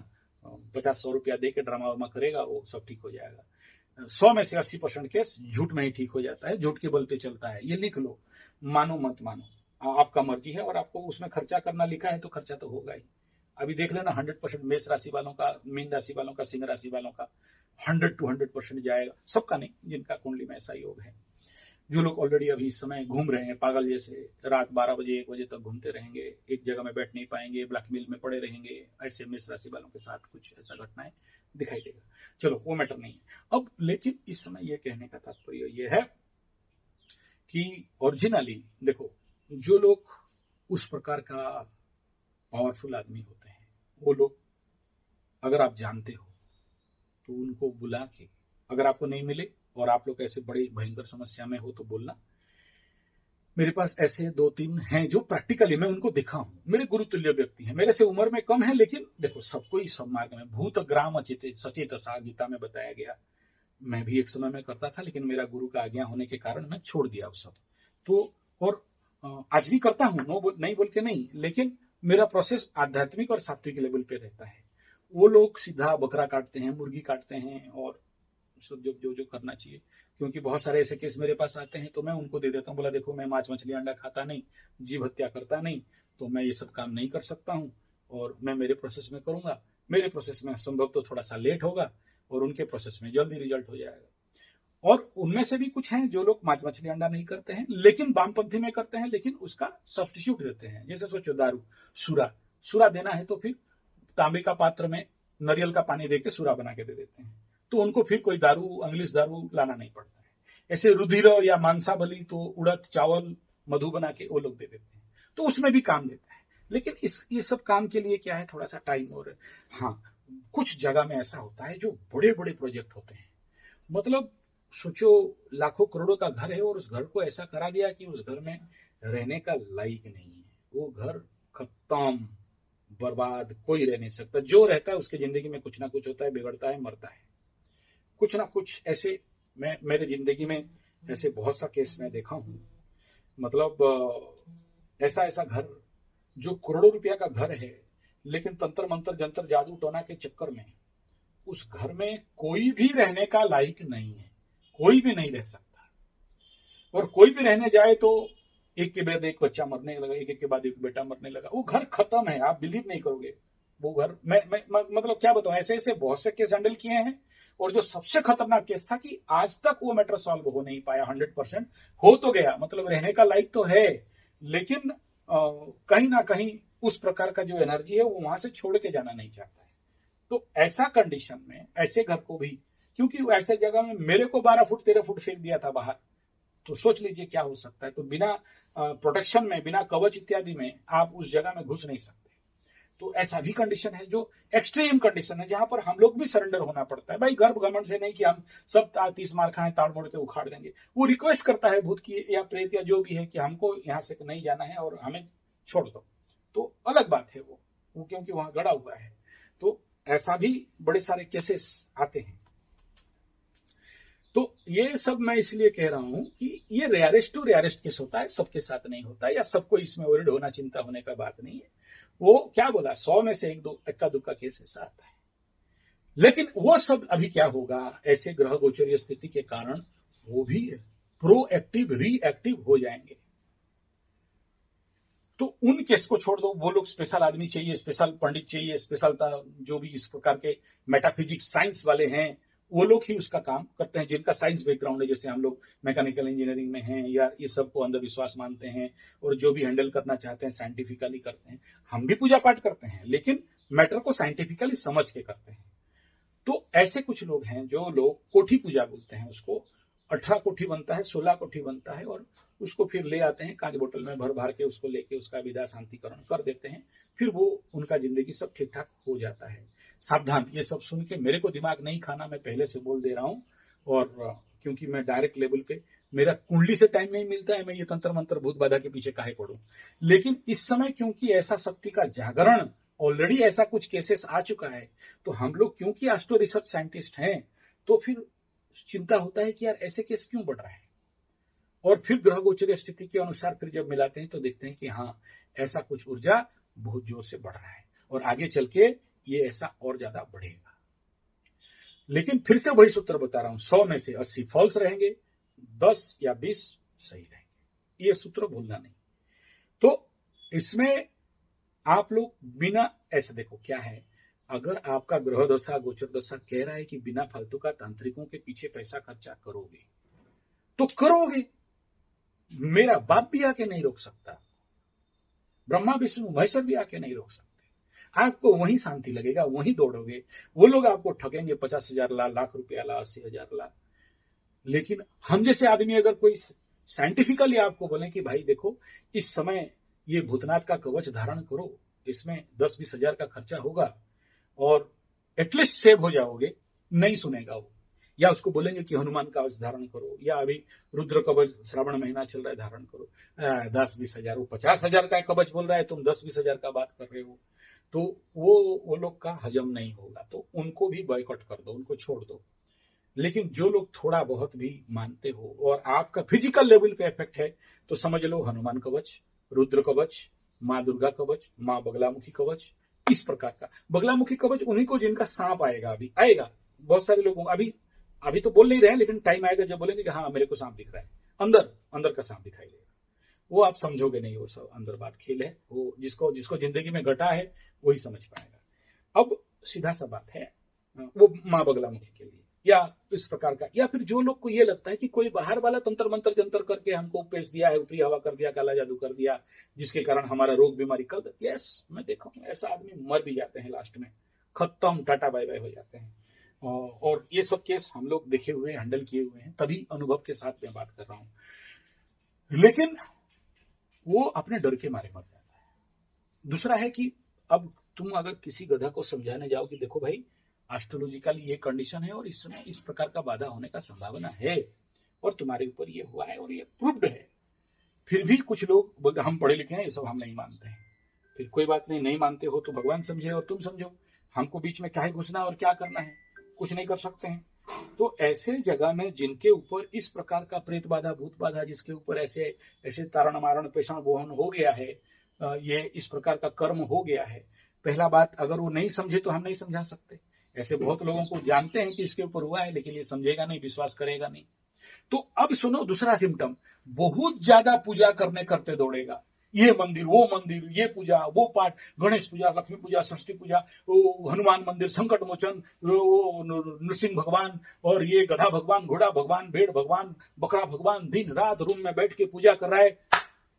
50-100 रुपया दे के ड्रामा वामा करेगा, वो सब ठीक हो जाएगा। 100 में से 80% केस झूठ में ही ठीक हो जाता है, झूठ के बल पे चलता है। ये लिख लो, मानो मत मानो आपका मर्जी है, और आपको उसमें खर्चा करना लिखा है तो खर्चा तो होगा ही। अभी देख लेना 100% मेष राशि वालों का, मीन राशि वालों का, सिंह राशि वालों का 100 to 100% जाएगा, सबका नहीं, जिनका कुंडली में ऐसा योग है। जो लोग ऑलरेडी अभी इस समय घूम रहे हैं पागल जैसे, रात 12 बजे 1 बजे तक घूमते रहेंगे, एक जगह में बैठ नहीं पाएंगे, ब्लैकमेल में पड़े रहेंगे, ऐसे मेष राशि वालों के साथ कुछ ऐसा घटनाएं दिखाई देगा। चलो वो मैटर नहीं है अब, लेकिन इस समय ये कहने का तात्पर्य ये है कि ओरिजिनली देखो, जो लोग उस प्रकार का पावरफुल आदमी होते हैं, वो लोग अगर आप जानते हो तो उनको बुला के, अगर आपको नहीं मिले और आप लोग ऐसे बड़ी भयंकर समस्या में हो तो बोलना। मेरे पास ऐसे 2-3 हैं जो प्रैक्टिकली मैं उनको दिखा हूं, मेरे गुरु तुल्य व्यक्ति हैं, मेरे से उम्र में कम है, लेकिन देखो सबको ही सब मार्ग में भूत ग्राम सचेतसा गीता में बताया गया। मैं भी एक समय में करता था, लेकिन मेरा गुरु का आज्ञा होने के कारण मैं छोड़ दिया वो सब। तो और आज भी करता हूं, नहीं बोल के नहीं, लेकिन मेरा प्रोसेस आध्यात्मिक और सात्विक लेवल पे रहता है। वो लोग सीधा बकरा काटते हैं, मुर्गी काटते हैं और सब जो जो करना चाहिए, क्योंकि बहुत सारे ऐसे केस मेरे पास आते हैं तो मैं उनको दे देता हूँ, बोला देखो मैं मांस मछली अंडा खाता नहीं, जीव हत्या करता नहीं, तो मैं ये सब काम नहीं कर सकता हूँ और मैं मेरे प्रोसेस में करूंगा। मेरे प्रोसेस में संभव तो थोड़ा सा लेट होगा और उनके प्रोसेस में जल्दी रिजल्ट हो जाएगा। और उनमें से भी कुछ हैं जो लोग मांस मछली अंडा नहीं करते हैं, लेकिन वामपंथी में करते हैं, लेकिन उसका सब्स्टिट्यूट देते हैं। जैसे सोचो दारू, सुरा देना है तो फिर तांबे का पात्र में नारियल का पानी देके सुरा बना के दे देते हैं, तो उनको फिर कोई दारू, इंग्लिश दारू लाना नहीं पड़ता है। ऐसे रुधिर या मांसा बलि तो उड़द चावल मधु बना के वो लोग दे देते हैं, तो उसमें भी काम देता है। लेकिन ये सब काम के लिए क्या है, थोड़ा सा टाइम। और हाँ, कुछ जगह में ऐसा होता है जो बड़े बड़े प्रोजेक्ट होते हैं, मतलब सोचो लाखों करोड़ों का घर है और उस घर को ऐसा करा दिया कि उस घर में रहने का लायक नहीं है, वो घर खत्म, बर्बाद, कोई रह नहीं सकता। जो रहता है उसकी जिंदगी में कुछ ना कुछ होता है, बिगड़ता है, मरता है, कुछ ना कुछ ऐसे। मेरे जिंदगी में ऐसे बहुत सा केस मैं देखा हूं, मतलब ऐसा घर जो करोड़ों रुपया का घर है, लेकिन तंत्र मंत्र जंतर जादू टोना के चक्कर में उस घर में कोई भी रहने का लायक नहीं है, कोई भी नहीं रह सकता। और कोई भी रहने जाए तो एक के बाद एक बच्चा मरने लगा, एक के बाद एक बेटा मरने लगा, वो घर खत्म है। आप बिलीव नहीं करोगे, वो घर मैं मतलब क्या बताऊं, ऐसे ऐसे बहुत से केस हैंडल किए हैं। और जो सबसे खतरनाक केस था कि आज तक वो मैटर सॉल्व हो नहीं पाया, 100% हो तो गया, मतलब रहने का लायक तो है, लेकिन कहीं ना कहीं उस प्रकार का जो एनर्जी है वो वहां से छोड़ के जाना नहीं चाहता है। तो ऐसा कंडीशन में ऐसे घर को भी, क्योंकि ऐसे जगह में मेरे को 12 फुट 13 फुट फेंक दिया था बाहर, तो सोच लीजिए क्या हो सकता है। तो बिना प्रोटेक्शन में, बिना कवच इत्यादि में आप उस जगह में घुस नहीं सकते। तो ऐसा भी कंडीशन है जो एक्सट्रीम कंडीशन है, जहां पर हम लोग भी सरेंडर होना पड़ता है। भाई गर्भ घमंड से नहीं कि हम सब 30 मार खाएं, ताड़ मोड़ के उखाड़ देंगे। वो रिक्वेस्ट करता है भूत की या प्रेत या जो भी है कि हमको यहाँ से नहीं जाना है और हमें छोड़ दो, तो अलग बात है वो क्योंकि वहां गड़ा हुआ है। तो ऐसा भी बड़े सारे केसेस आते हैं। तो ये सब मैं इसलिए कह रहा हूं कि ये रेयरेस्ट टू रेयरेस्ट केस होता है, सबके साथ नहीं होता है, या सबको इसमें वरिड होना, चिंता होने का बात नहीं है। वो क्या बोला, 100 में से इक्का दुक्का केस ऐसा आता है। लेकिन वो सब अभी क्या होगा, ऐसे ग्रह गोचरीय स्थिति के कारण वो भी प्रोएक्टिव रिएक्टिव हो जाएंगे। तो उन केस को छोड़ दो, वो लोग स्पेशल आदमी चाहिए, स्पेशल पंडित चाहिए, स्पेशल जो भी इस प्रकार के मेटाफिजिक्स साइंस वाले हैं, वो लोग ही उसका काम करते हैं, जिनका साइंस बैकग्राउंड है। जैसे हम लोग मैकेनिकल इंजीनियरिंग में हैं, या ये सबको अंधविश्वास मानते हैं, और जो भी हैंडल करना चाहते हैं साइंटिफिकली करते हैं। हम भी पूजा पाठ करते हैं, लेकिन मैटर को साइंटिफिकली समझ के करते हैं। तो ऐसे कुछ लोग हैं जो लोग कोठी पूजा बोलते हैं उसको। 18 कोठी बनता है, 16 कोठी बनता है, और उसको फिर ले आते हैं कांच बोतल में भर भर के, उसको लेके उसका विदा शांतिकरण कर देते हैं, फिर वो उनका जिंदगी सब ठीक ठाक हो जाता है। सावधान, ये सब सुन के मेरे को दिमाग नहीं खाना, मैं पहले से बोल दे रहा हूं। और क्योंकि मैं डायरेक्ट लेवल पे, मेरा कुंडली से टाइम नहीं मिलता है, मैं ये तंत्र मंत्र भूत बाधा के पीछे काहे पड़ूं। लेकिन इस समय क्योंकि ऐसा शक्ति का जागरण, ऑलरेडी ऐसा कुछ केसेस आ चुका है, तो हम लोग क्योंकि एस्ट्रो रिसर्च साइंटिस्ट हैं, तो फिर चिंता होता है कि यार ऐसे केस क्यों बढ़ रहा है। और फिर ग्रह गोचरीय स्थिति के अनुसार फिर जब मिलाते हैं तो देखते हैं कि हाँ, ऐसा कुछ ऊर्जा बहुत जोर से बढ़ रहा है, और आगे चल के ये ऐसा और ज्यादा बढ़ेगा। लेकिन फिर से वही सूत्र बता रहा हूं, 100 में से 80 फॉल्स रहेंगे, 10 या 20 सही रहेंगे। ये सूत्र भूलना नहीं। तो इसमें आप लोग बिना, ऐसे देखो क्या है, अगर आपका ग्रह दशा गोचर दशा कह रहा है कि बिना फालतू का तांत्रिकों के पीछे पैसा खर्चा करोगे तो करोगे, मेरा बाप भी आके नहीं रोक सकता, ब्रह्मा विष्णु महेश्वर भी आके नहीं रोक सकते। आपको वहीं शांति लगेगा, वहीं दौड़ोगे। वो लोग आपको ठगेंगे 50,000 ला, लाख रुपया ला, 80,000 ला। लेकिन हम जैसे आदमी अगर कोई साइंटिफिकली आपको बोले कि भाई देखो इस समय ये भूतनाथ का कवच धारण करो, इसमें 10-20 हजार का खर्चा होगा और एटलीस्ट सेव हो जाओगे, नहीं सुनेगा वो। या उसको बोलेंगे कि हनुमान का कवच धारण करो, या अभी रुद्र कवच श्रावण महीना चल रहा है धारण करो, 10-20 हजार, वो 50,000 का कवच बोल रहा है, तुम 10-20 हजार का बात कर रहे हो, तो वो लोग का हजम नहीं होगा, तो उनको भी बॉयकॉट कर दो, उनको छोड़ दो। लेकिन जो लोग थोड़ा बहुत भी मानते हो और आपका फिजिकल लेवल पे इफेक्ट है, तो समझ लो हनुमान कवच, रुद्र कवच, माँ दुर्गा कवच, माँ बगलामुखी कवच, इस प्रकार का। बगलामुखी कवच उन्हीं को जिनका सांप आएगा, अभी आएगा बहुत सारे लोगों, अभी तो बोल नहीं रहे हैं, लेकिन टाइम आएगा जब बोलेंगे कि हाँ मेरे को सांप दिख रहा है, अंदर का सांप दिखाई देगा। वो आप समझोगे नहीं, वो सब अंदर बात खेल है, वो जिसको जिंदगी में घटा है वही समझ पाएगा। अब सीधा सा बात है, वो माँ बगलामुखी के लिए या इस प्रकार का, या फिर जो लोग को ये लगता है कि कोई बाहर वाला तंत्र मंत्र जंतर करके हमको पेश दिया है, ऊपरी हवा कर दिया, काला जादू कर दिया, जिसके कारण हमारा रोग बीमारी कर दे। यस, मैं देखा हूं ऐसा आदमी मर भी जाते हैं, लास्ट में खत्म, टाटा बाय बाय हो जाते हैं। और ये सब केस हम लोग देखे हुए, हैंडल किए हुए हैं, तभी अनुभव के साथ मैं बात कर रहा हूं। लेकिन वो अपने डर के मारे मर जाता है। दूसरा है कि अब तुम अगर किसी गधा को समझाने जाओ कि देखो भाई एस्ट्रोलॉजिकली ये कंडीशन है और इस समय इस प्रकार का बाधा होने का संभावना है और तुम्हारे ऊपर ये हुआ है और ये प्रूव्ड है, फिर भी कुछ लोग बोलते हम पढ़े लिखे हैं, ये सब हम नहीं मानते हैं। फिर कोई बात नहीं मानते हो तो भगवान समझे और तुम समझो, हमको बीच में क्या है घुसना और क्या करना है, कुछ नहीं कर सकते हैं। तो ऐसे जगह में जिनके ऊपर इस प्रकार का प्रेत बाधा, भूत बाधा, जिसके ऊपर ऐसे तारण मारण पेषण बोहन हो गया है, ये इस प्रकार का कर्म हो गया है, पहला बात अगर वो नहीं समझे तो हम नहीं समझा सकते। ऐसे बहुत लोगों को जानते हैं कि इसके ऊपर हुआ है, लेकिन ये समझेगा नहीं, विश्वास करेगा नहीं। तो अब सुनो दूसरा सिम्टम, बहुत ज्यादा पूजा करते दौड़ेगा, ये मंदिर वो मंदिर, ये पूजा वो पाठ, गणेश पूजा, लक्ष्मी पूजा, सरस्वती पूजा, वो हनुमान मंदिर, संकट मोचन, वो नृसिंह भगवान, और ये गधा भगवान, घोड़ा भगवान, भेड़ भगवान, बकरा भगवान, दिन रात रूम में बैठ के पूजा कर रहा है।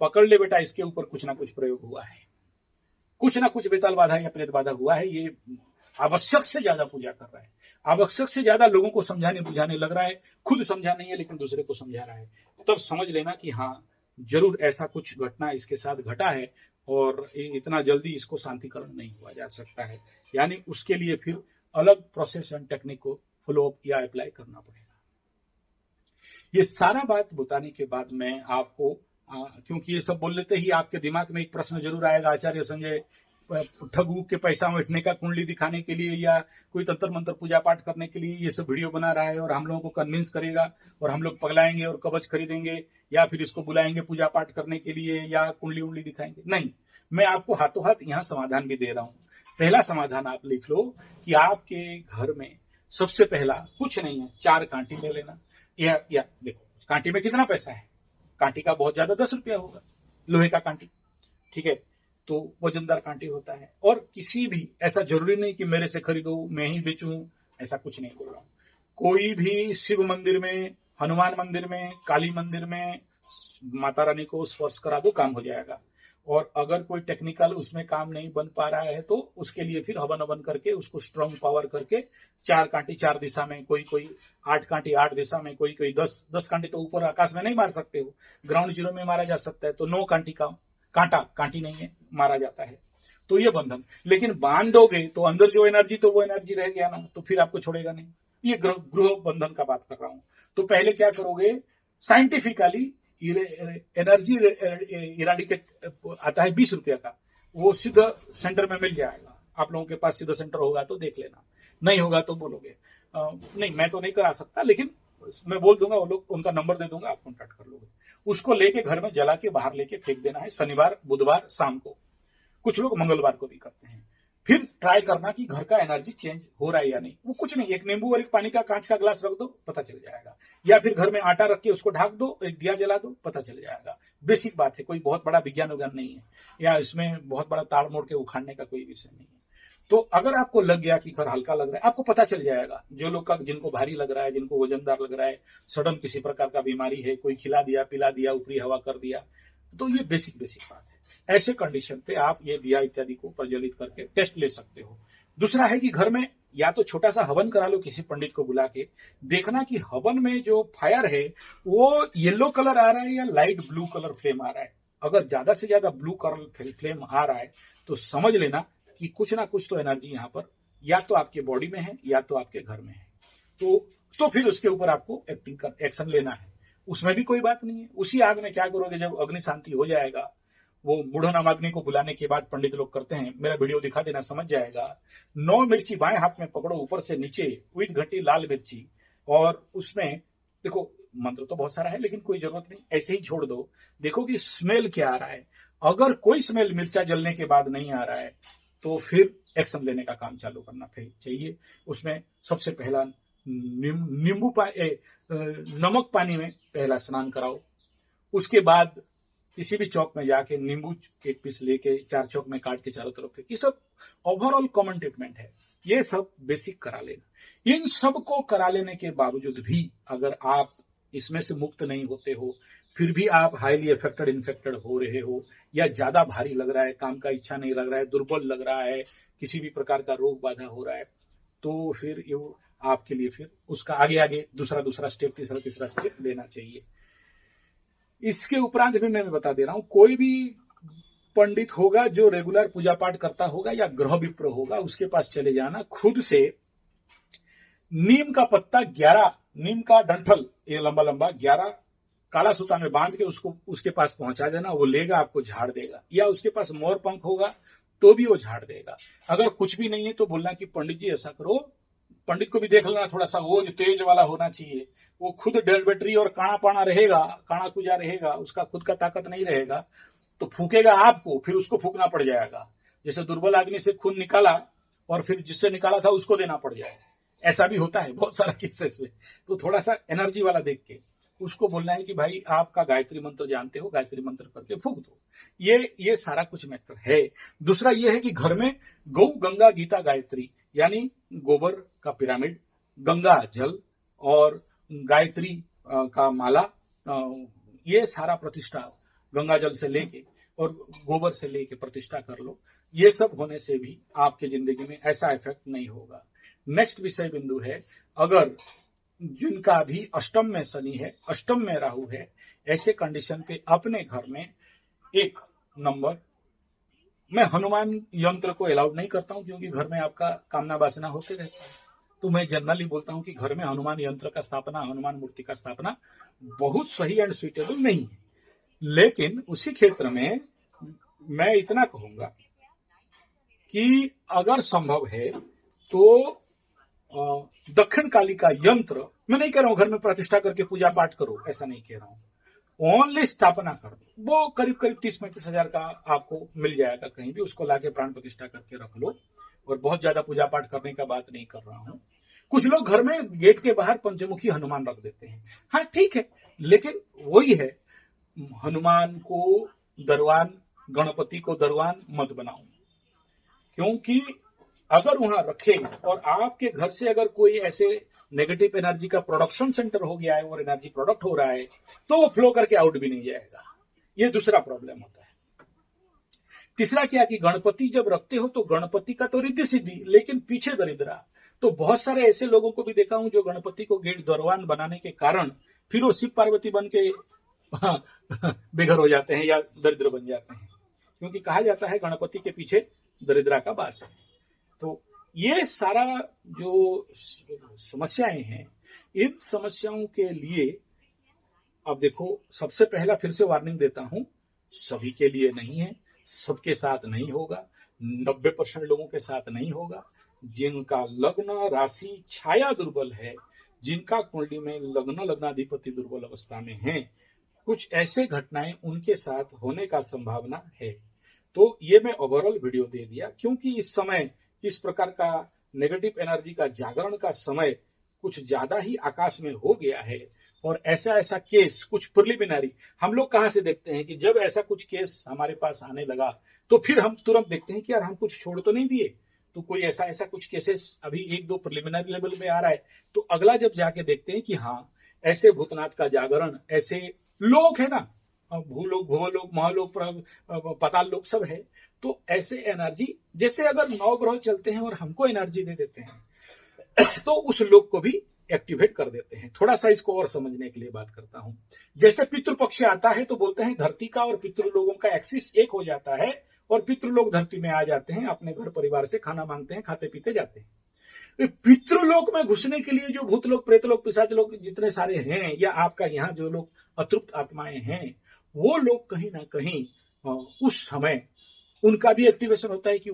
पकड़ ले बेटा, इसके ऊपर कुछ ना कुछ प्रयोग हुआ है, कुछ ना कुछ बेताल बाधा या प्रेत बाधा हुआ है। ये आवश्यक से ज्यादा पूजा कर रहा है, आवश्यक से ज्यादा लोगों को समझाने बुझाने लग रहा है, खुद समझा नहीं है लेकिन दूसरे को समझा रहा है। तब समझ लेना कि हाँ जरूर ऐसा कुछ घटना इसके साथ घटा है और इतना जल्दी इसको शांतिकरण नहीं हुआ जा सकता है, यानी उसके लिए फिर अलग प्रोसेस एंड टेक्निक को फॉलो अप या अप्लाई करना पड़ेगा। ये सारा बात बताने के बाद मैं आपको क्योंकि ये सब बोल लेते ही आपके दिमाग में एक प्रश्न जरूर आएगा, आचार्य संजय ठगू के पैसा बैठने का कुंडली दिखाने के लिए या कोई तंत्र मंत्र पूजा पाठ करने के लिए ये सब वीडियो बना रहा है और हम लोगों को कन्विंस करेगा और हम लोग पगलाएंगे और कवच खरीदेंगे या फिर इसको बुलाएंगे पूजा पाठ करने के लिए या कुंडली उंडली दिखाएंगे। नहीं, मैं आपको हाथों हाथ यहाँ समाधान भी दे रहा हूँ। पहला समाधान आप लिख लो कि आपके घर में सबसे पहला कुछ नहीं है, 4 कांटी ले लेना। या देखो कांटी में कितना पैसा है, कांटी का बहुत ज्यादा 10 रुपया होगा, लोहे का कांटी, ठीक है, तो वजनदार कांटी होता है। और किसी भी, ऐसा जरूरी नहीं कि मेरे से खरीदो मैं ही बेचूं, ऐसा कुछ नहीं बोल रहा हूं। कोई भी शिव मंदिर में, हनुमान मंदिर में, काली मंदिर में माता रानी को स्पर्श करा दो, काम हो जाएगा। और अगर कोई टेक्निकल उसमें काम नहीं बन पा रहा है तो उसके लिए फिर हवन करके उसको स्ट्रॉन्ग पावर करके 4 कांटी 4 दिशा में, कोई 8 कांटी 8 दिशा में, कोई 10 कांटी तो ऊपर आकाश में नहीं मार सकते हो, ग्राउंड जीरो में मारा जा सकता है, तो 9 कांटी का कांटी नहीं है, मारा जाता है। तो ये बंधन, लेकिन बांध दोगे तो अंदर जो एनर्जी, तो वो एनर्जी रह गया ना, तो फिर आपको छोड़ेगा नहीं। ये गृह बंधन का बात कर रहा हूं। तो पहले क्या करोगे, साइंटिफिकली एनर्जी इराडिकेट आता है 20 रुपया का, वो सीधा सेंटर में मिल जाएगा। आप लोगों के पास सीधा सेंटर होगा तो देख लेना, नहीं होगा तो बोलोगे नहीं मैं तो नहीं करा सकता, लेकिन मैं बोल दूंगा, वो लोग उनका नंबर दे दूंगा, आप कॉन्टैक्ट कर लोगे। उसको लेके घर में जला के बाहर लेके फेंक देना है, शनिवार बुधवार शाम को, कुछ लोग मंगलवार को भी करते हैं। फिर ट्राई करना कि घर का एनर्जी चेंज हो रहा है या नहीं। वो कुछ नहीं, एक नींबू और एक पानी का कांच का गिलास रख दो, पता चल जाएगा। या फिर घर में आटा रख के उसको ढक दो, एक दिया जला दो, पता चल जाएगा। बेसिक बात है, कोई बहुत बड़ा विज्ञान विज्ञान नहीं है, या इसमें बहुत बड़ा ताड़ मोड़ के उखाड़ने का कोई विषय नहीं है। तो अगर आपको लग गया कि घर हल्का लग रहा है, आपको पता चल जाएगा। जो लोग का जिनको भारी लग रहा है, जिनको वजनदार लग रहा है, सडन किसी प्रकार का बीमारी है, कोई खिला दिया पिला दिया, ऊपरी हवा कर दिया, तो ये बेसिक बात है। ऐसे कंडीशन पे आप ये दिया इत्यादि को प्रज्वलित करके टेस्ट ले सकते हो। दूसरा है कि घर में या तो छोटा सा हवन करा लो किसी पंडित को बुला के, देखना कि हवन में जो फायर है वो येलो कलर आ रहा है या लाइट ब्लू कलर फ्लेम आ रहा है। अगर ज्यादा से ज्यादा ब्लू कलर फ्लेम आ रहा है तो समझ लेना कि कुछ ना कुछ तो एनर्जी यहाँ पर या तो आपके बॉडी में है या तो आपके घर में है। तो फिर उसके ऊपर आपको एक्शन लेना है। उसमें भी कोई बात नहीं है। उसी आग में क्या करोगे, जब अग्नि शांति हो जाएगा, वो मूढ़नामाग्नि को बुलाने के बाद पंडित लोग करते हैं, मेरा वीडियो दिखा देना, समझ जाएगा। 9 मिर्ची बाएं हाथ में पकड़ो, ऊपर से नीचे विद घटी लाल मिर्ची, और उसमें देखो मंत्र तो बहुत सारा है लेकिन कोई जरूरत नहीं, ऐसे ही छोड़ दो। देखो कि स्मेल क्या आ रहा है। अगर कोई स्मेल मिर्चा जलने के बाद नहीं आ रहा है तो फिर एक्शन लेने का काम चालू करना चाहिए। उसमें सबसे पहला नमक पानी में पहला स्नान कराओ। उसके बाद किसी भी चौक में जाके नींबू एक पीस लेके 4 चौक में काट के चारों तरफ, ये सब ओवरऑल कॉमन ट्रीटमेंट है। ये सब बेसिक करा लेना। इन सब को करा लेने के बावजूद भी अगर आप इसमें से मुक्त नहीं होते हो, फिर भी आप हाईली इफेक्टेड इन्फेक्टेड हो रहे हो, या ज्यादा भारी लग रहा है, काम का इच्छा नहीं लग रहा है, दुर्बल लग रहा है, किसी भी प्रकार का रोग बाधा हो रहा है, तो फिर ये आपके लिए फिर उसका आगे दूसरा स्टेप, तीसरा स्टेप लेना चाहिए। इसके उपरांत भी मैं बता दे रहा हूं, कोई भी पंडित होगा जो रेगुलर पूजा पाठ करता होगा या ग्रह विप्र होगा, उसके पास चले जाना। खुद से नीम का पत्ता 11, नीम का डंठल ये लंबा लंबा 11 काला सूता में बांध के उसके पास पहुंचा देना। वो लेगा, आपको झाड़ देगा। या उसके पास मोर पंख होगा तो भी वो झाड़ देगा। अगर कुछ भी नहीं है तो बोलना कि पंडित जी ऐसा करो। पंडित को भी देख लेना, थोड़ा सा वो जो तेज वाला होना चाहिए। वो खुद डेल बैटरी और काणा पाना रहेगा, काणा कुजा रहेगा, उसका खुद का ताकत नहीं रहेगा, तो फूकेगा आपको, फिर उसको फूकना पड़ जाएगा। जैसे दुर्बल आदमी से खून निकाला और फिर जिससे निकाला था उसको देना पड़ जाएगा, ऐसा भी होता है बहुत सारा केसेस में। तो थोड़ा सा एनर्जी वाला देख के उसको बोलना है कि भाई आपका गायत्री मंत्र जानते हो, गायत्री मंत्र करके फूक दो। ये सारा कुछ मैटर है। दूसरा ये है कि घर में गौ गंगा गीता गायत्री, यानी गोबर का पिरामिड, गंगा जल और गायत्री का माला, ये सारा प्रतिष्ठा गंगा जल से लेके और गोबर से लेके प्रतिष्ठा कर लो। ये सब होने से भी आपके जिंदगी में ऐसा इफेक्ट नहीं होगा। नेक्स्ट विषय बिंदु है, अगर जिनका भी अष्टम में शनि है, अष्टम में राहु है, ऐसे कंडीशन पे अपने घर में 1 नंबर, मैं हनुमान यंत्र को अलाउड नहीं करता हूं क्योंकि घर में आपका कामना वासना होते रहता है। तो मैं जनरली बोलता हूं कि घर में हनुमान यंत्र का स्थापना, हनुमान मूर्ति का स्थापना बहुत सही एंड सुइटेबल नहीं है। लेकिन उसी क्षेत्र में मैं इतना कहूंगा कि अगर संभव है तो दक्षिण काली का यंत्र, मैं नहीं कह रहा हूं घर में प्रतिष्ठा करके पूजा पाठ करो, ऐसा नहीं कह रहा हूं, ओनली स्थापना कर दो। वो करीब 30-35 हजार का आपको मिल जाएगा कहीं भी, उसको लाके प्राण प्रतिष्ठा करके रख लो। और बहुत ज्यादा पूजा पाठ करने का बात नहीं कर रहा हूं। कुछ लोग घर में गेट के बाहर पंचमुखी हनुमान रख देते हैं, हाँ ठीक है, लेकिन वही है, हनुमान को दरवान, गणपति को दरवान मत बनाओ। क्योंकि अगर वहां रखे और आपके घर से अगर कोई ऐसे नेगेटिव एनर्जी का प्रोडक्शन सेंटर हो गया है और एनर्जी प्रोडक्ट हो रहा है तो वो फ्लो करके आउट भी नहीं जाएगा। ये दूसरा प्रॉब्लम होता है। तीसरा क्या कि गणपति जब रखते हो तो गणपति का तो रिद्धि सिद्धि, लेकिन पीछे दरिद्रा। तो बहुत सारे ऐसे लोगों को भी देखा हूं जो गणपति को गेट दरवान बनाने के कारण फिर वो शिव पार्वती बन के बेघर हो जाते हैं या दरिद्र बन जाते हैं, क्योंकि कहा जाता है गणपति के पीछे दरिद्रा का वास है। तो ये सारा जो समस्याएं हैं, इन समस्याओं के लिए अब देखो, सबसे पहला फिर से वार्निंग देता हूं, सभी के लिए नहीं है, सबके साथ नहीं होगा, 90% लोगों के साथ नहीं होगा। जिनका लग्न राशि छाया दुर्बल है, जिनका कुंडली में लग्नाधिपति दुर्बल अवस्था में है, कुछ ऐसे घटनाएं उनके साथ होने का संभावना है। तो ये मैं ओवरऑल वीडियो दे दिया, क्योंकि इस समय इस प्रकार का नेगेटिव एनर्जी का जागरण का समय कुछ ज्यादा ही आकाश में हो गया है। और ऐसा ऐसा केस कुछ प्रिलिमिनरी हम लोग कहां से देखते हैं कि जब ऐसा कुछ केस हमारे पास आने लगा तो फिर हम तुरंत देखते हैं कि यार हम कुछ छोड़ तो नहीं दिए। तो कोई ऐसा ऐसा कुछ केसेस अभी एक दो प्रिलिमिनरी लेवल में आ रहा है, तो अगला जब जाके देखते हैं कि हाँ ऐसे भूतनाथ का जागरण, ऐसे लोग है ना, भूलोक भूलोक महलोक पाताल लोक सब है, तो ऐसे एनर्जी जैसे अगर 9 ग्रह चलते हैं और हमको एनर्जी दे देते हैं तो उस लोक को भी एक्टिवेट कर देते हैं। थोड़ा सा इसको और समझने के लिए बात करता हूं। जैसे पितृपक्ष आता है तो बोलते हैं धरती का और पितृ लोगों का एक्सिस एक हो जाता है और पितृ लोग धरती में आ जाते हैं, अपने घर परिवार से खाना मांगते हैं, खाते पीते जाते हैं। पितृलोक में घुसने के लिए जो भूतलोक प्रेतलोक पिशाच लोग जितने सारे हैं, या आपका यहाँ जो लोग अतृप्त आत्माएं हैं, वो लोग कहीं ना कहीं उस समय उनका भी एक्टिवेशन होता है कि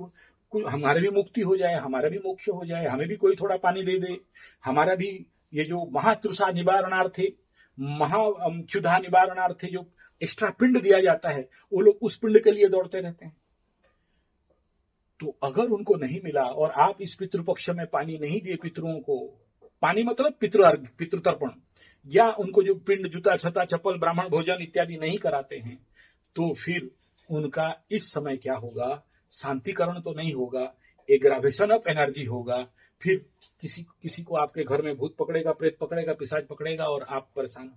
हमारे भी मुक्ति हो जाए, हमारा भी मोक्ष हो जाए, हमें भी कोई थोड़ा पानी दे दे, हमारा भी ये जो महातृषा निवारणार्थे, क्षुधा निवारणार्थे जो एक्स्ट्रा पिंड दिया जाता है, वो लोग उस पिंड के लिए दौड़ते रहते हैं। तो अगर उनको नहीं मिला और आप इस पितृपक्ष में पानी नहीं दिए पितरों को, पानी मतलब पितृतर्पण, या उनको जो पिंड जूता छता चप्पल ब्राह्मण भोजन इत्यादि नहीं कराते हैं, तो फिर उनका इस समय क्या होगा, शांतिकरण तो नहीं होगा, एग्रावेशन ऑफ एनर्जी होगा। फिर किसी को आपके घर में भूत पकड़ेगा, प्रेत पकड़ेगा, पिशाच पकड़ेगा और आप परेशान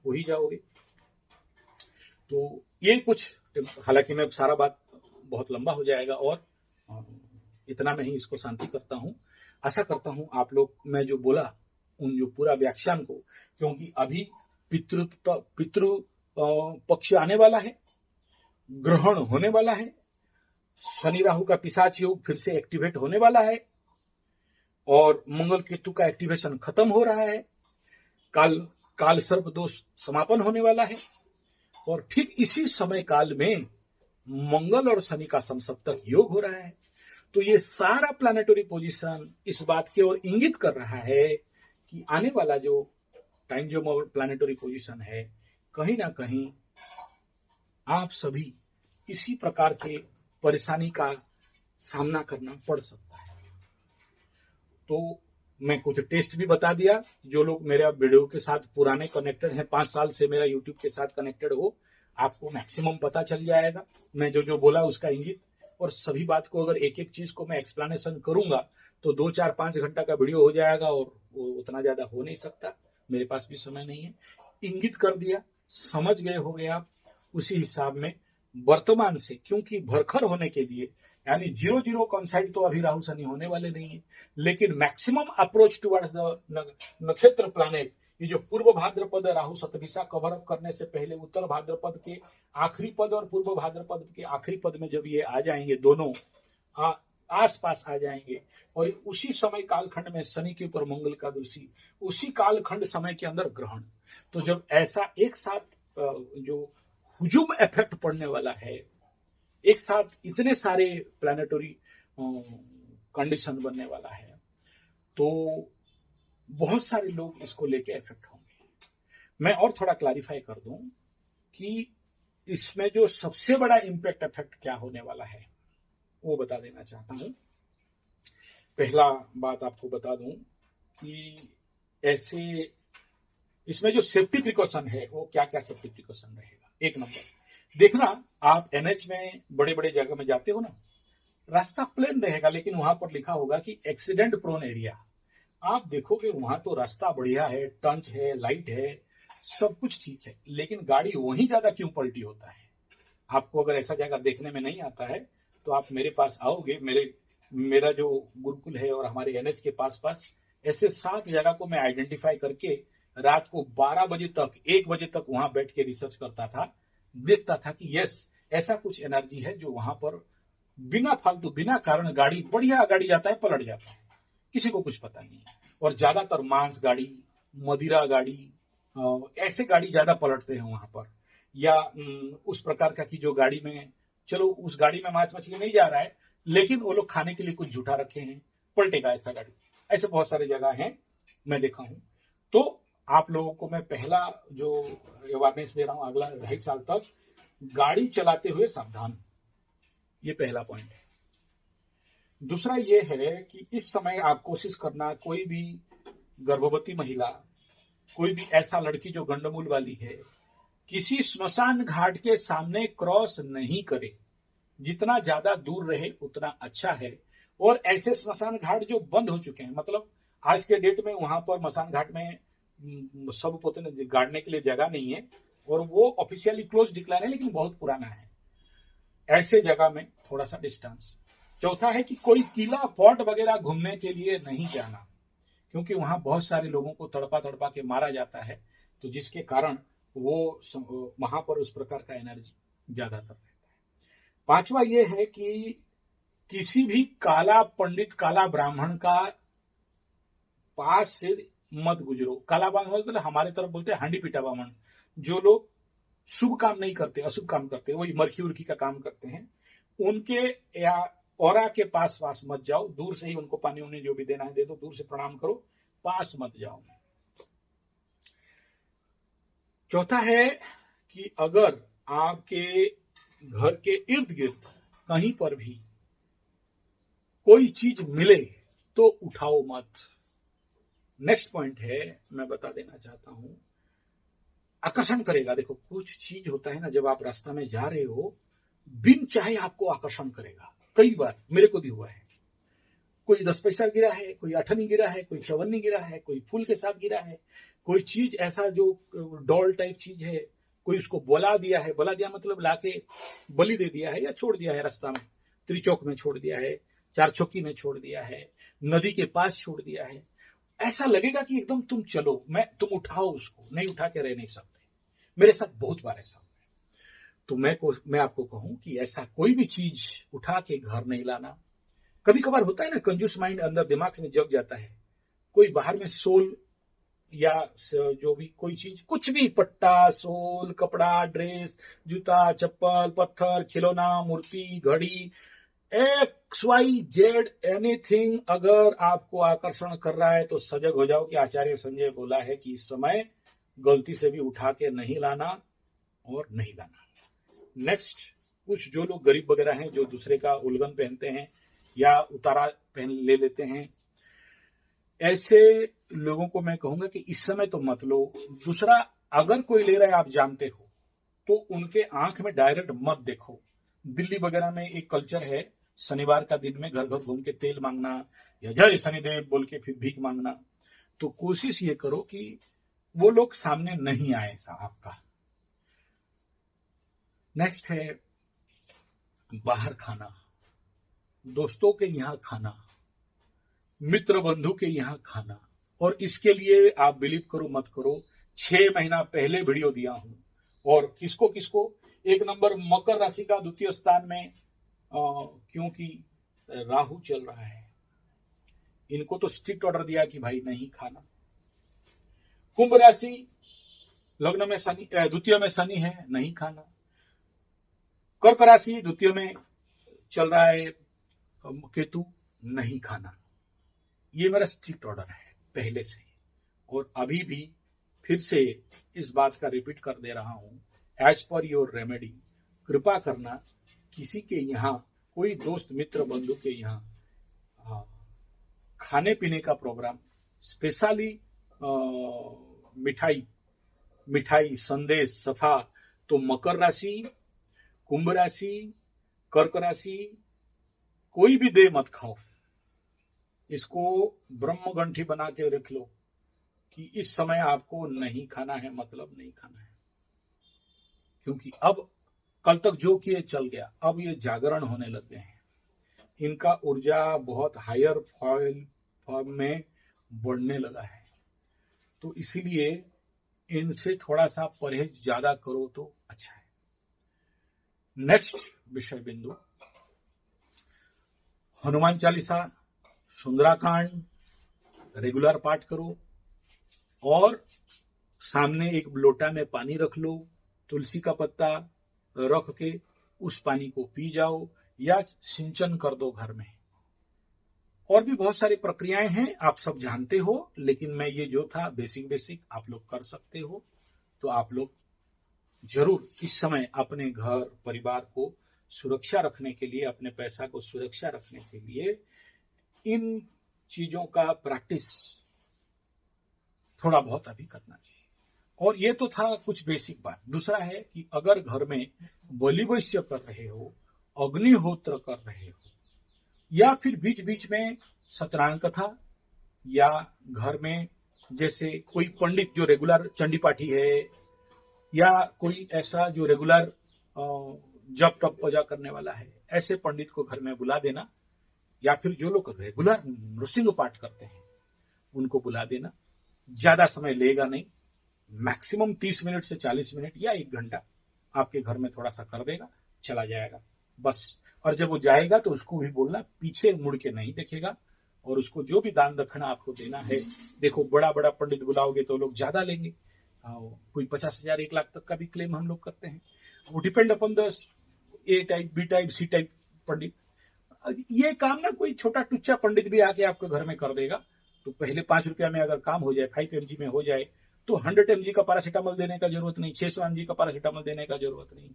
हो ही जाओगे। तो ये कुछ, हालांकि मैं सारा बात बहुत लंबा हो जाएगा और इतना मैं ही इसको शांति करता हूं। आशा करता हूं आप लोग मैं जो बोला उन जो पूरा व्याख्यान को, क्योंकि अभी पितृ पक्ष आने वाला है, ग्रहण होने वाला है, शनि राहु का पिशाच योग फिर से एक्टिवेट होने वाला है और मंगल केतु का एक्टिवेशन खत्म हो रहा है, काल सर्प दोष समापन होने वाला है और ठीक इसी समय काल में मंगल और शनि का समसप्तक योग हो रहा है। तो ये सारा प्लैनेटरी पोजीशन इस बात की ओर इंगित कर रहा है कि आने वाला जो टाइम जो प्लैनेटरी पोजीशन है, कहीं ना कहीं आप सभी इसी प्रकार के परेशानी का सामना करना पड़ सकता है। तो मैं कुछ टेस्ट भी बता दिया। जो लोग मेरे वीडियो के साथ पुराने कनेक्टेड हैं, 5 साल से मेरा यूट्यूब के साथ कनेक्टेड हो, आपको मैक्सिमम पता चल जाएगा मैं जो बोला उसका इंगित। और सभी बात को अगर एक एक चीज को मैं एक्सप्लेनेशन करूंगा तो 2, 4, 5 घंटा का वीडियो हो जाएगा और वो उतना ज्यादा हो नहीं सकता, मेरे पास भी समय नहीं है। इंगित कर दिया, समझ गए हो गए आप। उसी हिसाब में वर्तमान से, क्योंकि भरखर होने के लिए यानी 0-0 कॉन्साइड तो अभी राहु शनि होने वाले नहीं है, लेकिन मैक्सिमम अप्रोच टुवर्ड्स द नक्षत्र प्लैनेट, ये जो पूर्व भाद्रपद राहु शतभिषा कवर अप करने से पहले उत्तर भाद्रपद के आखिरी पद और पूर्व भाद्रपद के आखिरी पद में जब ये आ जाएंगे, दोनों आस पास आ जाएंगे और उसी समय कालखंड में शनि के ऊपर मंगल का दृष्टि, उसी कालखंड समय के अंदर ग्रहण, तो जब ऐसा एक साथ जो हुजूम इफेक्ट पड़ने वाला है, एक साथ इतने सारे प्लैनेटरी कंडीशन बनने वाला है, तो बहुत सारे लोग इसको लेके इफेक्ट होंगे। मैं और थोड़ा क्लैरिफाई कर दूं कि इसमें जो सबसे बड़ा इंपैक्ट इफेक्ट क्या होने वाला है वो बता देना चाहता हूं। पहला बात आपको बता दूं कि ऐसे इसमें जो सेफ्टी प्रिकॉशन है वो क्या क्या सेफ्टी प्रिकॉशन रहेगा। एक नंबर, देखना आप एनएच में बड़े बड़े जगह में जाते हो ना, रास्ता प्लेन रहेगा लेकिन वहां पर लिखा होगा कि एक्सीडेंट प्रोन एरिया। आप देखोगे वहां तो रास्ता बढ़िया है, टंच है, लाइट है, सब कुछ ठीक है, लेकिन गाड़ी वहीं ज्यादा क्यों पलटी होता है। आपको अगर ऐसा जगह देखने में नहीं आता है तो आप मेरे पास आओगे, मेरा जो गुरुकुल है और हमारे एनएच के पास पास ऐसे 7 जगह को मैं आइडेंटिफाई करके रात को 12 बजे तक 1 बजे तक वहां बैठ के रिसर्च करता था, देखता था कि यस ऐसा कुछ एनर्जी है जो वहां पर बिना फालतू बिना कारण गाड़ी, बढ़िया गाड़ी जाता है, पलट जाता है, किसी को कुछ पता नहीं है। और ज्यादातर मांस गाड़ी, मदिरा गाड़ी, ऐसे गाड़ी ज्यादा पलटते हैं वहां पर, या उस प्रकार का कि जो गाड़ी में, चलो उस गाड़ी में मांस मछली नहीं जा रहा है लेकिन वो लोग खाने के लिए कुछ झूठा रखे हैं, पलटेगा ऐसा गाड़ी। ऐसे बहुत सारे जगह हैं मैं देखा हूं। तो आप लोगों को मैं पहला जो अवेयरनेस दे रहा हूं, अगला 2.5 साल तक गाड़ी चलाते हुए सावधान, ये पहला पॉइंट है। दूसरा ये है कि इस समय आप कोशिश करना, कोई भी गर्भवती महिला, कोई भी ऐसा लड़की जो गंडमूल वाली है, किसी स्मशान घाट के सामने क्रॉस नहीं करे। जितना ज्यादा दूर रहे उतना अच्छा है। और ऐसे स्मशान घाट जो बंद हो चुके हैं, मतलब आज के डेट में वहां पर स्मशान घाट में सब पोते गाड़ने के लिए जगह नहीं है और वो ऑफिशियली क्लोज डिक्लेयर है, लेकिन बहुत पुराना है। ऐसे जगह में थोड़ा सा डिस्टेंस। चौथा है कि कोई किला फोर्ट वगैरह घूमने के लिए नहीं जाना, क्योंकि वहां बहुत सारे लोगों को तड़पा तड़पा के मारा जाता है, तो जिसके कारण वो वहां पर उस प्रकार का एनर्जी ज्यादातर रहता है। पांचवा ये है कि किसी भी काला पंडित, काला ब्राह्मण का पास से मत गुजरो। काला ब्राह्मण मतलब हमारे तरफ बोलते हैं हांडी पीटा ब्राह्मण, जो लोग शुभ काम नहीं करते, अशुभ काम करते, वही मरखी उर्खी का काम करते हैं, उनके या औरा के पास मत जाओ। दूर से ही उनको पानी उन्हें जो भी देना है दे दो, दूर से प्रणाम करो, पास मत जाओ। चौथा है कि अगर आपके घर के इर्द गिर्द कहीं पर भी कोई चीज मिले तो उठाओ मत। नेक्स्ट पॉइंट है, मैं बता देना चाहता हूं, आकर्षण करेगा। देखो कुछ चीज होता है ना, जब आप रास्ता में जा रहे हो, बिन चाहे आपको आकर्षण करेगा। कई बार मेरे को भी हुआ है, कोई 10 पैसा गिरा है, कोई अठनी गिरा है, कोई चवन्नी गिरा है, कोई फूल के साथ गिरा है, कोई चीज ऐसा जो डॉल टाइप चीज है, कोई उसको बोला दिया है। बोला दिया मतलब लाके बलि दे दिया है या छोड़ दिया है रास्ता में, त्रिचौक में छोड़ दिया है, चार चौकी में छोड़ दिया है, नदी के पास छोड़ दिया है। ऐसा लगेगा कि एकदम तुम चलो, तुम उठाओ उसको, नहीं उठा के रह नहीं सकते। मेरे साथ बहुत बार ऐसा हुआ है। तो मैं आपको कहूं कि ऐसा कोई भी चीज उठा के घर नहीं लाना। कभी कभार होता है ना, कंजूस माइंड अंदर दिमाग में जग जाता है, कोई बाहर में सोल या जो भी कोई चीज, कुछ भी, पट्टा, सोल, कपड़ा, ड्रेस, जूता, चप्पल, पत्थर, खिलौना, मूर्ति, घड़ी, XYZ एनीथिंग अगर आपको आकर्षण कर रहा है तो सजग हो जाओ कि आचार्य संजय बोला है कि इस समय गलती से भी उठा के नहीं लाना और नहीं लाना। नेक्स्ट, कुछ जो लोग गरीब वगैरह हैं, जो दूसरे का उल्गन पहनते हैं या उतारा पहन ले लेते हैं, ऐसे लोगों को मैं कहूंगा कि इस समय तो मत लो। दूसरा, अगर कोई ले रहा है आप जानते हो तो उनके आंख में डायरेक्ट मत देखो। दिल्ली वगैरह में एक कल्चर है, शनिवार का दिन में घर घर घूम के तेल मांगना या जय शनिदेव बोल के फिर भीख मांगना। तो कोशिश ये करो कि वो लोग सामने नहीं आए ऐसा आपका। नेक्स्ट है बाहर खाना, दोस्तों के यहाँ खाना, मित्र बंधु के यहाँ खाना। और इसके लिए आप बिलीव करो मत करो, 6 महीना पहले वीडियो दिया हूं। और किसको किसको, एक नंबर मकर राशि का द्वितीय स्थान में, क्योंकि राहु चल रहा है, इनको तो स्ट्रिक्ट ऑर्डर दिया कि भाई नहीं खाना। कुंभ राशि लग्न में शनि, द्वितीय में शनि है, नहीं खाना। कर्क राशि द्वितीय में चल रहा है केतु, नहीं खाना। ये मेरा स्ट्रिक्ट ऑर्डर है पहले से, और अभी भी फिर से इस बात का रिपीट कर दे रहा हूं, एज पर योर रेमेडी। कृपा करना किसी के यहाँ, कोई दोस्त मित्र बंधु के यहाँ खाने पीने का प्रोग्राम, स्पेशली मिठाई संदेश सफा, तो मकर राशि, कुंभ राशि, कर्क राशि, कोई भी दे मत खाओ। इसको ब्रह्म गंठी बना के रख लो कि इस समय आपको नहीं खाना है, मतलब नहीं खाना है। क्योंकि अब कल तक जो किए चल गया, अब ये जागरण होने लग गए हैं, इनका ऊर्जा बहुत हायर फॉर्म में बढ़ने लगा है। तो इसीलिए इनसे थोड़ा सा परहेज ज्यादा करो तो अच्छा है। नेक्स्ट विषय बिंदु, हनुमान चालीसा, सुंदराकांड रेगुलर पाठ करो, और सामने एक लोटा में पानी रख लो, तुलसी का पत्ता रख के उस पानी को पी जाओ या सिंचन कर दो घर में। और भी बहुत सारी प्रक्रियाएं हैं, आप सब जानते हो, लेकिन मैं ये जो था बेसिक आप लोग कर सकते हो। तो आप लोग जरूर इस समय अपने घर परिवार को सुरक्षा रखने के लिए, अपने पैसा को सुरक्षा रखने के लिए इन चीजों का प्रैक्टिस थोड़ा बहुत अभी करना चाहिए। और ये तो था कुछ बेसिक बात। दूसरा है कि अगर घर में बलि वैश्य कर रहे हो, अग्निहोत्र कर रहे हो, या फिर बीच बीच में सत्यनारायण कथा, या घर में जैसे कोई पंडित जो रेगुलर चंडी पाठी है, या कोई ऐसा जो रेगुलर जप तप पूजा करने वाला है, ऐसे पंडित को घर में बुला देना, या फिर जो लोग रेगुलर नृसिंह पाठ करते हैं उनको बुला देना। ज्यादा समय लेगा नहीं, मैक्सिमम 30 मिनट से 40 मिनट या 1 घंटा आपके घर में थोड़ा सा कर देगा, चला जाएगा बस। और जब वो जाएगा तो उसको भी बोलना, पीछे मुड़ के नहीं देखेगा। और उसको जो भी दान दक्षिणा आपको देना है, देखो बड़ा बड़ा पंडित बुलाओगे तो लोग ज्यादा लेंगे, कोई 50,000 1 लाख तक का भी क्लेम हम लोग करते हैं। वो depend upon the A type, B type, C type पंडित। ये काम ना कोई छोटा टुच्चा पंडित भी आके आपके घर में कर देगा तो पहले 5 रुपया में अगर काम हो जाए, 5 mg में हो जाए, तो 100 mg का पैरासीटामोल देने का जरूरत नहीं, 600 mg का पैरासीटामोल देने का जरूरत नहीं।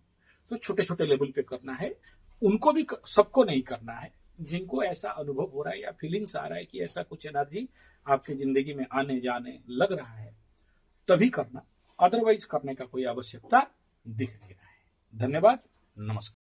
तो छोटे छोटे लेवल पे करना है, उनको भी, सबको नहीं करना है। जिनको ऐसा अनुभव हो रहा है या फीलिंग्स आ रहा है कि ऐसा कुछ एनर्जी आपकी जिंदगी में आने जाने लग रहा है, तभी करना, अदरवाइज करने का कोई आवश्यकता दिख नहीं रहा है। धन्यवाद, नमस्कार।